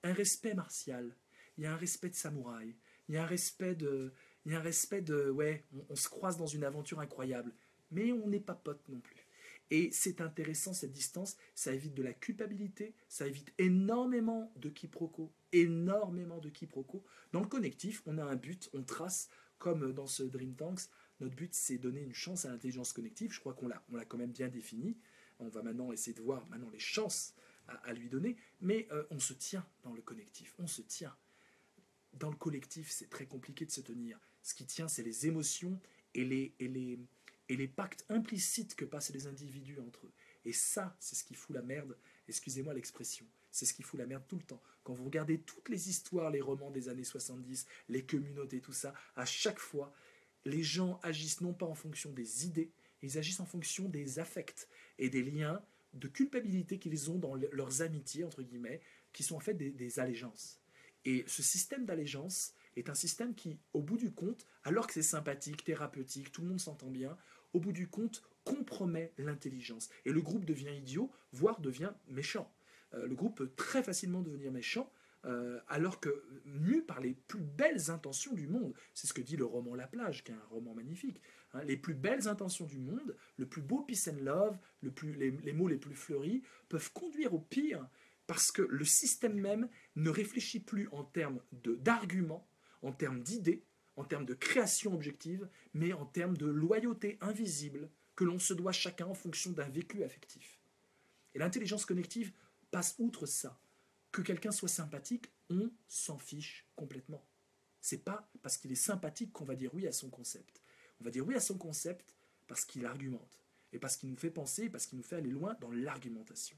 un respect martial. Il y a un respect de samouraï. Il y a un respect de ouais, on se croise dans une aventure incroyable. Mais on n'est pas potes non plus. Et c'est intéressant cette distance, ça évite de la culpabilité, ça évite énormément de quiproquos, Dans le connectif, on a un but, on trace, comme dans ce Dream Tanks, notre but c'est donner une chance à l'intelligence connective, je crois qu'on l'a quand même bien défini, on va maintenant essayer de voir maintenant les chances à lui donner, mais on se tient dans le connectif, on se tient. Dans le collectif, c'est très compliqué de se tenir. Ce qui tient, c'est les émotions et les pactes implicites que passent les individus entre eux. Et ça, c'est ce qui fout la merde, excusez-moi l'expression, c'est ce qui fout la merde tout le temps. Quand vous regardez toutes les histoires, les romans des années 70, les communautés, tout ça, à chaque fois, les gens agissent non pas en fonction des idées, ils agissent en fonction des affects et des liens de culpabilité qu'ils ont dans leurs amitiés, entre guillemets, qui sont en fait des allégeances. Et ce système d'allégeance, est un système qui, au bout du compte, alors que c'est sympathique, thérapeutique, tout le monde s'entend bien, au bout du compte, compromet l'intelligence. Et le groupe devient idiot, voire devient méchant. Le groupe peut très facilement devenir méchant, alors que mu par les plus belles intentions du monde. C'est ce que dit le roman La Plage, qui est un roman magnifique. Hein, les plus belles intentions du monde, le plus beau peace and love, les mots les plus fleuris, peuvent conduire au pire, parce que le système même ne réfléchit plus en termes d'arguments, en termes d'idées, en termes de création objective, mais en termes de loyauté invisible que l'on se doit chacun en fonction d'un vécu affectif. Et l'intelligence connective passe outre ça. Que quelqu'un soit sympathique, on s'en fiche complètement. C'est pas parce qu'il est sympathique qu'on va dire oui à son concept. On va dire oui à son concept parce qu'il argumente, et parce qu'il nous fait penser, parce qu'il nous fait aller loin dans l'argumentation.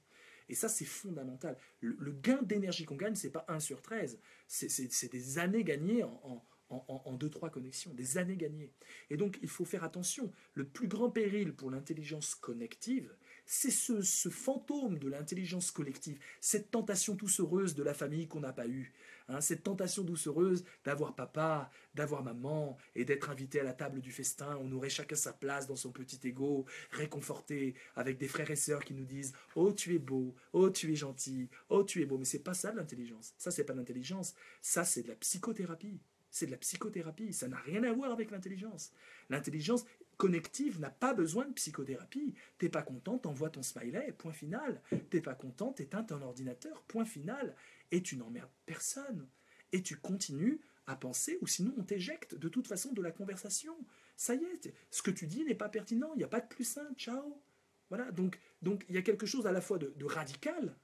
Et ça, c'est fondamental. Le gain d'énergie qu'on gagne, c'est pas 1 sur 13, c'est des années gagnées en 2-3 connexions, des années gagnées. Et donc, il faut faire attention. Le plus grand péril pour l'intelligence connective, c'est ce fantôme de l'intelligence collective, cette tentation doucereuse de la famille qu'on n'a pas eue, hein, cette tentation doucereuse d'avoir papa, d'avoir maman, et d'être invité à la table du festin, on aurait chacun sa place dans son petit ego, réconforté, avec des frères et sœurs qui nous disent « Oh, tu es beau, oh, tu es gentil, oh, tu es beau ». Mais c'est pas ça l'intelligence, ça c'est pas l'intelligence, ça c'est de la psychothérapie. C'est de la psychothérapie, ça n'a rien à voir avec l'intelligence. L'intelligence connective n'a pas besoin de psychothérapie. T'es pas content, t'envoies ton smiley, point final. T'es pas content, t'éteins ton ordinateur, point final. Et tu n'emmerdes personne. Et tu continues à penser, ou sinon on t'éjecte de toute façon de la conversation. Ça y est, ce que tu dis n'est pas pertinent, il n'y a pas de plus simple, ciao. Voilà, donc il y a quelque chose à la fois de radical,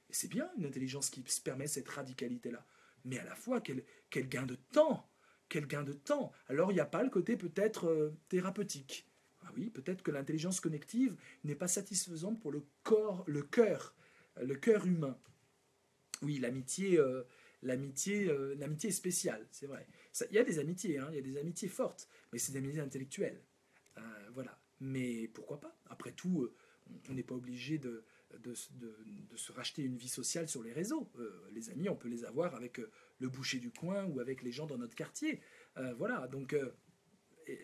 et c'est bien une intelligence qui se permet cette radicalité-là, mais à la fois quel gain de temps. Quel gain de temps. Alors il n'y a pas le côté peut-être thérapeutique. Ah oui, peut-être que l'intelligence connective n'est pas satisfaisante pour le cœur humain. Oui, l'amitié est spéciale, c'est vrai. Il y a des amitiés, hein, il y a des amitiés fortes, mais c'est des amitiés intellectuelles. Voilà. Mais pourquoi pas? Après tout, on n'est pas obligé de se racheter une vie sociale sur les réseaux. Les amis, on peut les avoir avec le boucher du coin ou avec les gens dans notre quartier. Voilà, donc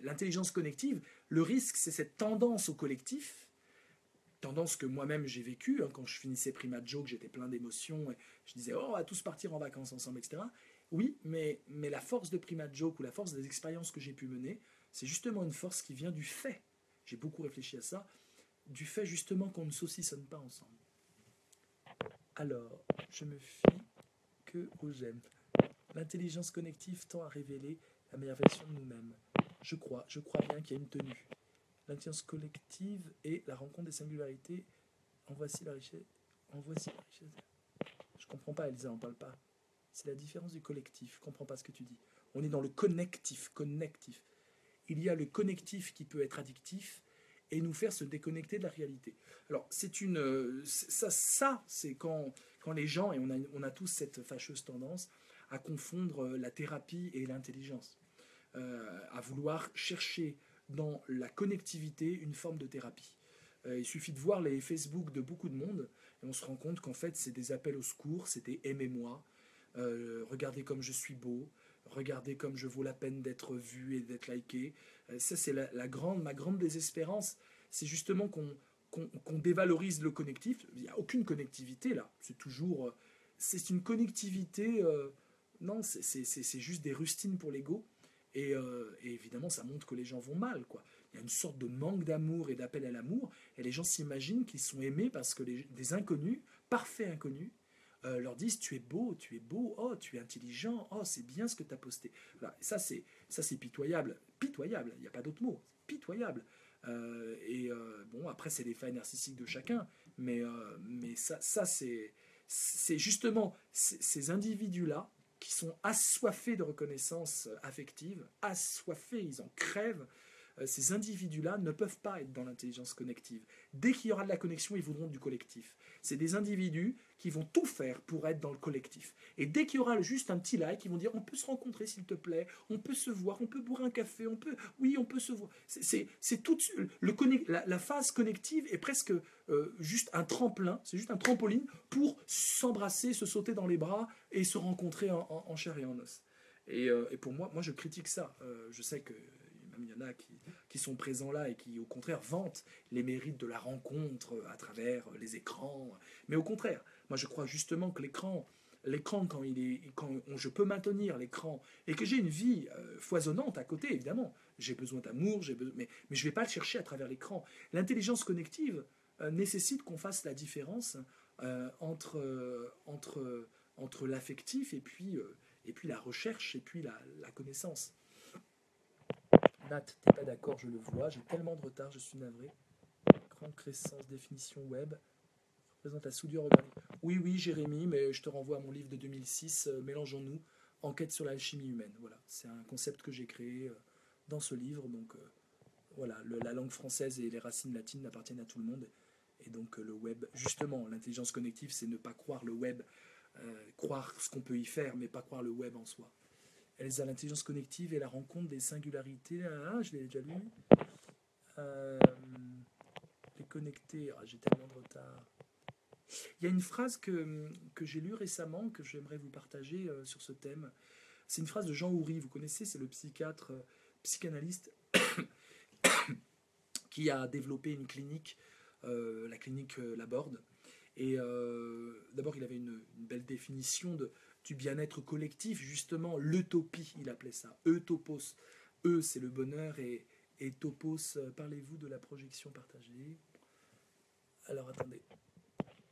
l'intelligence connective, le risque, c'est cette tendance au collectif, tendance que moi-même j'ai vécue, hein, quand je finissais Prima Joke, j'étais plein d'émotions, et je disais, oh, on va tous partir en vacances ensemble, etc. Oui, mais la force de Prima Joke ou la force des expériences que j'ai pu mener, c'est justement une force qui vient du fait, j'ai beaucoup réfléchi à ça, du fait justement qu'on ne saucissonne pas ensemble. Alors, je me fie que aux j'aime. L'intelligence connective tend à révéler la meilleure version de nous-mêmes. Je crois bien qu'il y a une tenue. L'intelligence collective et la rencontre des singularités. En voici la richesse. Je comprends pas, Elsa, on parle pas. C'est la différence du collectif. Je comprends pas ce que tu dis. On est dans le connectif. Il y a le connectif qui peut être addictif et nous faire se déconnecter de la réalité. Alors, c'est quand les gens, et on a tous cette fâcheuse tendance à confondre la thérapie et l'intelligence, à vouloir chercher dans la connectivité une forme de thérapie. Il suffit de voir les Facebook de beaucoup de monde et on se rend compte qu'en fait c'est des appels au secours, c'est des aimez-moi, regardez comme je suis beau, regardez comme je vaux la peine d'être vu et d'être liké. Ça c'est ma grande désespérance, c'est justement qu'on dévalorise le connectif. Il n'y a aucune connectivité là, c'est une connectivité, non, c'est juste des rustines pour l'ego. Et évidemment, ça montre que les gens vont mal, quoi. Il y a une sorte de manque d'amour et d'appel à l'amour, et les gens s'imaginent qu'ils sont aimés parce que des inconnus, parfaits inconnus, leur disent tu es beau, oh, tu es intelligent, oh, c'est bien ce que tu as posté. Voilà. Ça, c'est pitoyable. Pitoyable, il n'y a pas d'autre mot. Pitoyable. Bon, après, c'est les failles narcissiques de chacun, mais ça c'est justement ces individus-là qui sont assoiffés de reconnaissance affective, assoiffés, ils en crèvent. Ces individus-là ne peuvent pas être dans l'intelligence connective. Dès qu'il y aura de la connexion, ils voudront du collectif. C'est des individus qui vont tout faire pour être dans le collectif. Et dès qu'il y aura juste un petit like, ils vont dire on peut se rencontrer s'il te plaît, on peut se voir, on peut boire un café, on peut se voir. C'est tout la phase connective est presque juste un tremplin, c'est juste un trampoline pour s'embrasser, se sauter dans les bras et se rencontrer en chair et en os. Et pour moi, je critique ça. Je sais que même il y en a qui sont présents là et qui, au contraire, vantent les mérites de la rencontre à travers les écrans. Mais au contraire, moi, je crois justement que l'écran quand je peux maintenir l'écran et que j'ai une vie foisonnante à côté, évidemment, j'ai besoin d'amour, mais je ne vais pas le chercher à travers l'écran. L'intelligence connective nécessite qu'on fasse la différence entre l'affectif et puis la recherche et puis la connaissance. Nat, t'es pas d'accord, je le vois, j'ai tellement de retard, je suis navré. Écran, crescence, définition web, représente la soudure organique. Oui, oui, Jérémy, mais je te renvoie à mon livre de 2006, Mélangeons-nous, enquête sur l'alchimie humaine. Voilà, c'est un concept que j'ai créé dans ce livre. Donc voilà, la langue française et les racines latines appartiennent à tout le monde. Et donc le web, justement, l'intelligence connective, c'est ne pas croire le web, croire ce qu'on peut y faire, mais pas croire le web en soi. Elsa, l'intelligence connective et la rencontre des singularités. Ah, je l'ai déjà lu. Les connecter. Ah, j'ai tellement de retard. Il y a une phrase que j'ai lue récemment, que j'aimerais vous partager sur ce thème. C'est une phrase de Jean Houry, vous connaissez, c'est le psychiatre, psychanalyste, qui a développé une clinique, la clinique Laborde. Et d'abord, il avait une belle définition du bien-être collectif, justement, l'utopie, il appelait ça, eutopos. C'est le bonheur, et topos, parlez-vous de la projection partagée. Alors, attendez.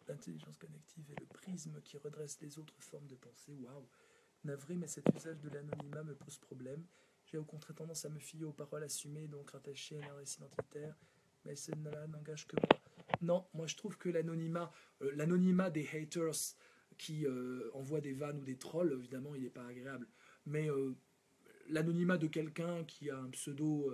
L'intelligence connective est le prisme qui redresse les autres formes de pensée. Waouh! Navré, mais cet usage de l'anonymat me pose problème. J'ai au contraire tendance à me fier aux paroles assumées, donc rattachées à un récit identitaire. Mais celle-là n'engage que moi. Non, moi je trouve que l'anonymat des haters qui envoient des vannes ou des trolls, évidemment, il n'est pas agréable. Mais l'anonymat de quelqu'un qui a un pseudo,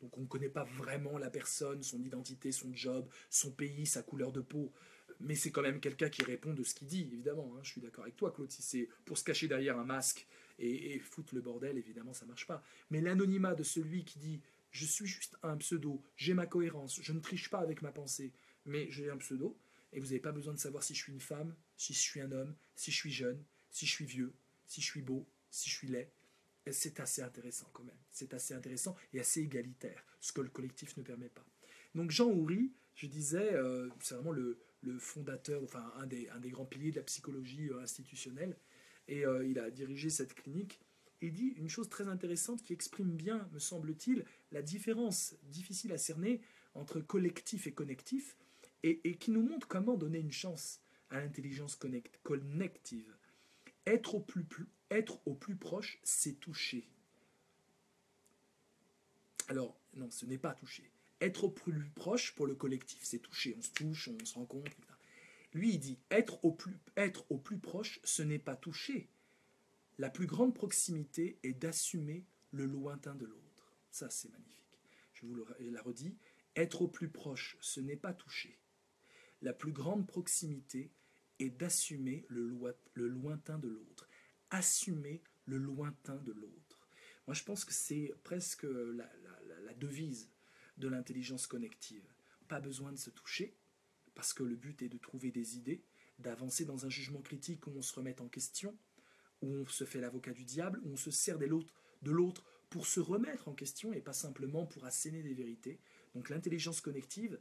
donc on ne connaît pas vraiment la personne, son identité, son job, son pays, sa couleur de peau, mais c'est quand même quelqu'un qui répond de ce qu'il dit, évidemment. Hein, je suis d'accord avec toi, Claude. Si c'est pour se cacher derrière un masque et foutre le bordel, évidemment, ça marche pas. Mais l'anonymat de celui qui dit je suis juste un pseudo, j'ai ma cohérence, je ne triche pas avec ma pensée, mais j'ai un pseudo, et vous n'avez pas besoin de savoir si je suis une femme, si je suis un homme, si je suis jeune, si je suis vieux, si je suis beau, si je suis laid. C'est assez intéressant quand même. C'est assez intéressant et assez égalitaire, ce que le collectif ne permet pas. Donc Jean Houry, je disais, c'est vraiment le fondateur, enfin un des grands piliers de la psychologie institutionnelle, et il a dirigé cette clinique. Il dit une chose très intéressante qui exprime bien, me semble-t-il, la différence difficile à cerner entre collectif et connectif, et qui nous montre comment donner une chance à l'intelligence connective. Être au plus proche, c'est toucher. Alors, non, ce n'est pas toucher. Être au plus proche pour le collectif, c'est toucher. On se touche, on se rencontre, etc. Lui, il dit être au plus proche, ce n'est pas toucher. La plus grande proximité est d'assumer le lointain de l'autre. Ça, c'est magnifique. Je vous la redis. Être au plus proche, ce n'est pas toucher. La plus grande proximité est d'assumer le lointain de l'autre. Assumer le lointain de l'autre. Moi, je pense que c'est presque la devise de l'intelligence connective. Pas besoin de se toucher, parce que le but est de trouver des idées, d'avancer dans un jugement critique où on se remet en question, où on se fait l'avocat du diable, où on se sert de l'autre pour se remettre en question et pas simplement pour asséner des vérités. Donc l'intelligence connective,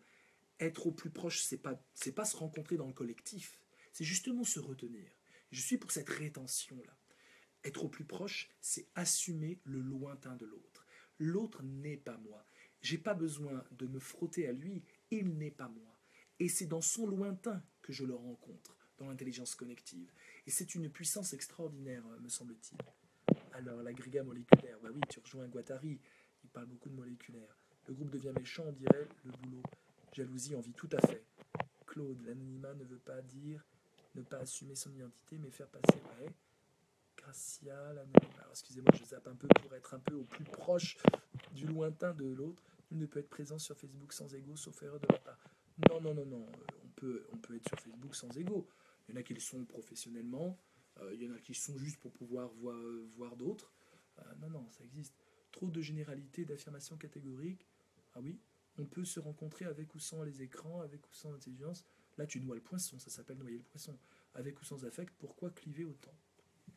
être au plus proche, c'est pas se rencontrer dans le collectif, c'est justement se retenir. Je suis pour cette rétention-là. Être au plus proche, c'est assumer le lointain de l'autre. L'autre n'est pas moi. J'ai pas besoin de me frotter à lui, il n'est pas moi. Et c'est dans son lointain que je le rencontre, dans l'intelligence connective. Et c'est une puissance extraordinaire, me semble-t-il. Alors, l'agrégat moléculaire, bah oui, tu rejoins Guattari, il parle beaucoup de moléculaire. Le groupe devient méchant, on dirait le boulot. Jalousie, envie, tout à fait. Claude, l'anonymat ne veut pas dire ne pas assumer son identité, mais faire passer, ouais. Gracia, l'anonymat. Alors, excusez-moi, je zappe un peu pour être un peu au plus proche du lointain de l'autre. Il ne peut être présent sur Facebook sans ego, sauf erreur de ma part. Non, non, non, non. On peut être sur Facebook sans ego. Il y en a qui le sont professionnellement. Il y en a qui sont juste pour pouvoir voir d'autres. Non, non, ça existe. Trop de généralités, d'affirmations catégoriques. Ah oui, on peut se rencontrer avec ou sans les écrans, avec ou sans intelligence. Là, tu noies le poisson, ça s'appelle noyer le poisson. Avec ou sans affect, pourquoi cliver autant?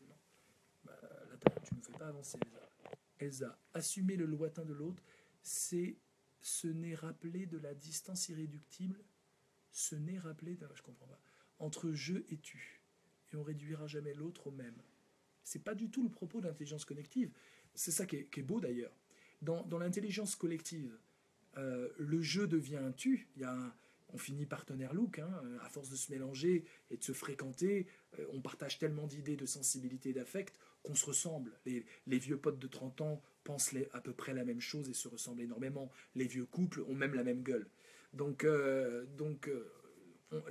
Non. Bah, là, Attends, tu ne me fais pas avancer, Elsa. Elsa, assumer le lointain de l'autre, ce n'est rappeler de la distance irréductible, ce n'est rappeler, je comprends pas, entre je et tu. Et on réduira jamais l'autre au même. C'est pas du tout le propos de l'intelligence connective. C'est ça qui est beau d'ailleurs. Dans l'intelligence collective, le je devient un tu. On finit partenaire look, hein, à force de se mélanger et de se fréquenter, on partage tellement d'idées, de sensibilité, d'affect qu'on se ressemble. Les vieux potes de 30 ans pensent à peu près la même chose et se ressemblent énormément. Les vieux couples ont même la même gueule. Donc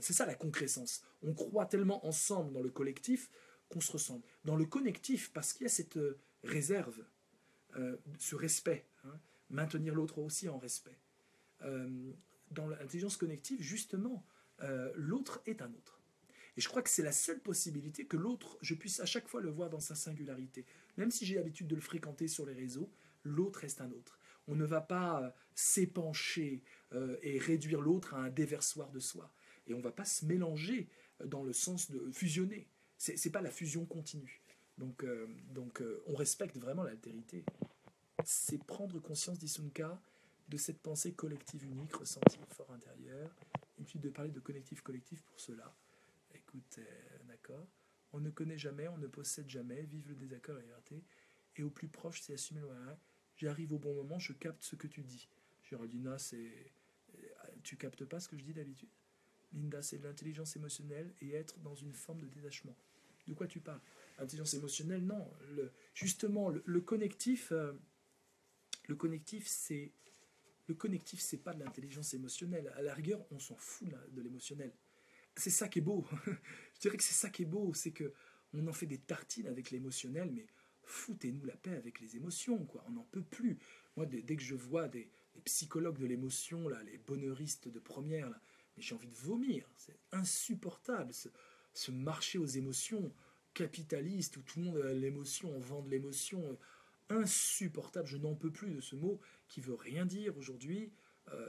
c'est ça la concrescence. On croit tellement ensemble dans le collectif qu'on se ressemble. Dans le connectif, parce qu'il y a cette réserve, ce respect, hein, maintenir l'autre aussi en respect. Dans l'intelligence connective, justement, l'autre est un autre. Et je crois que c'est la seule possibilité que l'autre, je puisse à chaque fois le voir dans sa singularité. Même si j'ai l'habitude de le fréquenter sur les réseaux, l'autre reste un autre. On ne va pas s'épancher et réduire l'autre à un déversoir de soi. Et on ne va pas se mélanger dans le sens de fusionner. Ce n'est pas la fusion continue. Donc on respecte vraiment l'altérité. C'est prendre conscience, dit Sunka, de cette pensée collective unique, ressentie fort intérieure. Inutile de parler de collectif pour cela. Écoute, d'accord. On ne connaît jamais, on ne possède jamais, vive le désaccord et la liberté. Et au plus proche, c'est assumer le voilà. J'arrive au bon moment, je capte ce que tu dis. Géraldina, tu captes pas ce que je dis d'habitude. Linda, c'est de l'intelligence émotionnelle et être dans une forme de détachement. De quoi tu parles? Intelligence émotionnelle, non. Justement, le connectif, c'est pas de l'intelligence émotionnelle. À la rigueur, on s'en fout de l'émotionnel. C'est ça qui est beau. Je dirais que c'est ça qui est beau, c'est que on en fait des tartines avec l'émotionnel, mais foutez-nous la paix avec les émotions, quoi. On n'en peut plus. Moi, dès que je vois des psychologues de l'émotion, là, les bonheuristes de première, là, mais j'ai envie de vomir. C'est insupportable, ce marché aux émotions capitaliste où tout le monde a l'émotion, on vend de l'émotion. Insupportable, je n'en peux plus de ce mot qui veut rien dire aujourd'hui.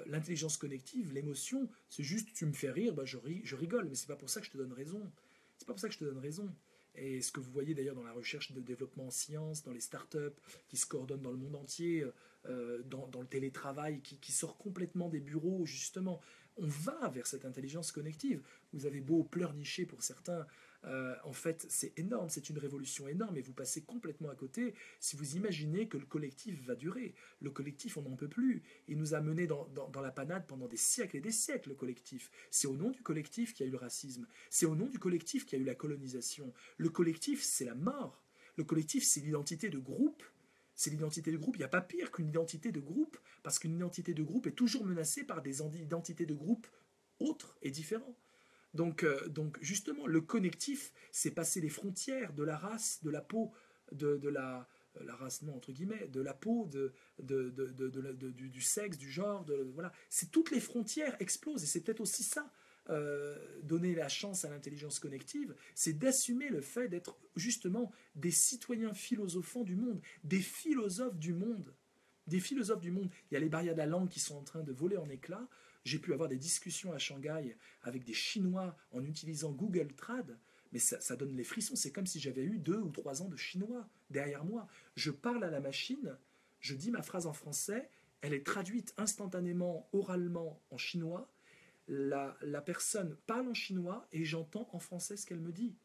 L'intelligence connective, l'émotion, c'est juste tu me fais rire, bah je rigole, mais c'est pas pour ça que je te donne raison. C'est pas pour ça que je te donne raison. Et ce que vous voyez d'ailleurs dans la recherche de développement en sciences, dans les startups qui se coordonnent dans le monde entier, dans le télétravail qui sort complètement des bureaux, justement, on va vers cette intelligence connective. Vous avez beau pleurnicher pour certains, en fait, c'est énorme, c'est une révolution énorme et vous passez complètement à côté si vous imaginez que le collectif va durer. Le collectif, on n'en peut plus. Il nous a menés dans la panade pendant des siècles et des siècles, le collectif. C'est au nom du collectif qu'il y a eu le racisme. C'est au nom du collectif qu'il y a eu la colonisation. Le collectif, c'est la mort. Le collectif, c'est l'identité de groupe. C'est l'identité de groupe. Il n'y a pas pire qu'une identité de groupe, parce qu'une identité de groupe est toujours menacée par des identités de groupe autres et différents. Donc justement, le connectif, c'est passer les frontières de la race, de la peau, de la race, non, entre guillemets, de la peau, du sexe, du genre, voilà. C'est toutes les frontières explosent, et c'est peut-être aussi ça, donner la chance à l'intelligence connective, c'est d'assumer le fait d'être justement des citoyens philosophants du monde, des philosophes du monde. Des philosophes du monde. Il y a les barrières de la langue qui sont en train de voler en éclats. J'ai pu avoir des discussions à Shanghai avec des Chinois en utilisant Google Trad, mais ça donne les frissons. C'est comme si j'avais eu 2 ou 3 ans de chinois derrière moi. Je parle à la machine, je dis ma phrase en français, elle est traduite instantanément, oralement, en chinois. La personne parle en chinois et j'entends en français ce qu'elle me dit.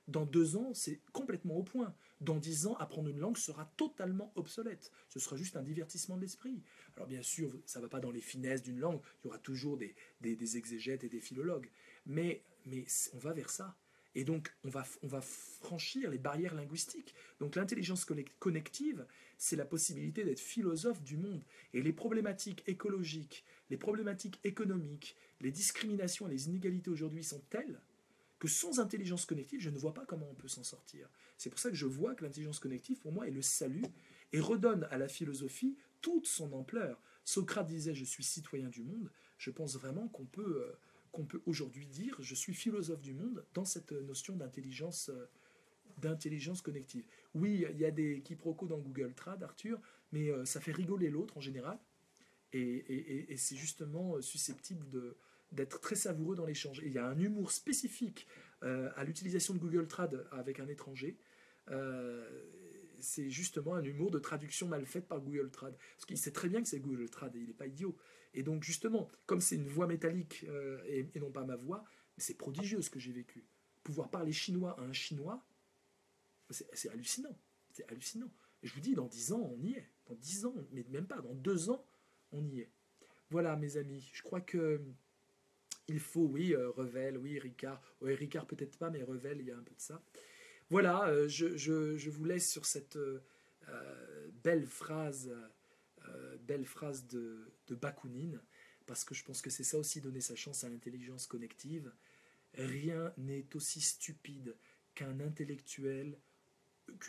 Dans 2 ans, c'est complètement au point. Dans 10 ans, apprendre une langue sera totalement obsolète. Ce sera juste un divertissement de l'esprit. Alors bien sûr, ça ne va pas dans les finesses d'une langue. Il y aura toujours des exégètes et des philologues. Mais on va vers ça. Et donc, on va franchir les barrières linguistiques. Donc l'intelligence connective, c'est la possibilité d'être philosophe du monde. Et les problématiques écologiques, les problématiques économiques, les discriminations et les inégalités aujourd'hui sont telles que sans intelligence connective, je ne vois pas comment on peut s'en sortir. C'est pour ça que je vois que l'intelligence connective, pour moi, est le salut et redonne à la philosophie toute son ampleur. Socrate disait « je suis citoyen du monde ». Je pense vraiment qu'on peut aujourd'hui dire « je suis philosophe du monde » dans cette notion d'intelligence connective. Oui, il y a des quiproquos dans Google Trad, Arthur, mais ça fait rigoler l'autre en général, et c'est justement susceptible d'être très savoureux dans l'échange. Et il y a un humour spécifique à l'utilisation de Google Trad avec un étranger. c'est justement un humour de traduction mal faite par Google Trad. Parce qu'il sait très bien que c'est Google Trad, et il n'est pas idiot. Et donc justement, comme c'est une voix métallique et non pas ma voix, c'est prodigieux ce que j'ai vécu. Pouvoir parler chinois à un chinois, c'est hallucinant. C'est hallucinant. Et je vous dis, dans 10 ans, on y est. Dans 10 ans, mais même pas, dans 2 ans, on y est. Voilà, mes amis, je crois que il faut, oui, Revel, oui, Ricard. Ouais, Ricard peut-être pas, mais Revel, il y a un peu de ça. Voilà, je vous laisse sur cette belle phrase de Bakounine, parce que je pense que c'est ça aussi, donner sa chance à l'intelligence connective. Rien n'est aussi stupide qu'une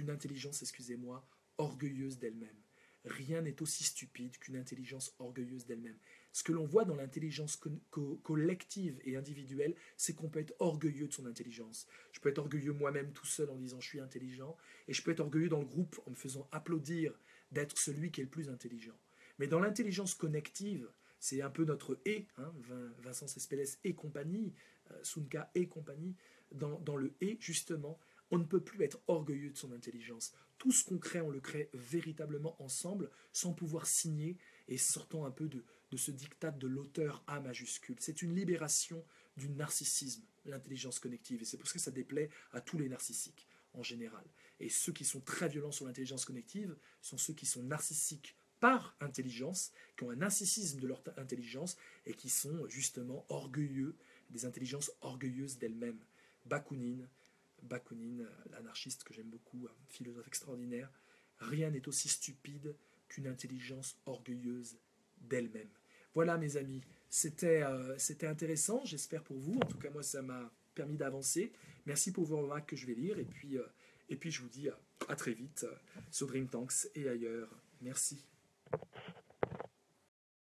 intelligence, excusez-moi, orgueilleuse d'elle-même. Rien n'est aussi stupide qu'une intelligence orgueilleuse d'elle-même. Ce que l'on voit dans l'intelligence collective et individuelle, c'est qu'on peut être orgueilleux de son intelligence. Je peux être orgueilleux moi-même tout seul en disant je suis intelligent, et je peux être orgueilleux dans le groupe en me faisant applaudir d'être celui qui est le plus intelligent. Mais dans l'intelligence connective, c'est un peu notre « et », hein, Vincent Cespedes et compagnie, Sunka et compagnie, dans le « et », justement, on ne peut plus être orgueilleux de son intelligence. Tout ce qu'on crée, on le crée véritablement ensemble, sans pouvoir signer et sortant un peu de ce diktat de l'auteur A majuscule. C'est une libération du narcissisme, l'intelligence connective. Et c'est pour ça que ça déplaît à tous les narcissiques, en général. Et ceux qui sont très violents sur l'intelligence connective sont ceux qui sont narcissiques par intelligence, qui ont un narcissisme de leur intelligence et qui sont justement orgueilleux, des intelligences orgueilleuses d'elles-mêmes. Bakounine, l'anarchiste que j'aime beaucoup, un philosophe extraordinaire, rien n'est aussi stupide qu'une intelligence orgueilleuse d'elle-même. Voilà mes amis, c'était intéressant, j'espère pour vous, en tout cas moi ça m'a permis d'avancer. Merci pour vos remarques que je vais lire, et puis je vous dis à très vite sur Dream Tanks et ailleurs. Merci.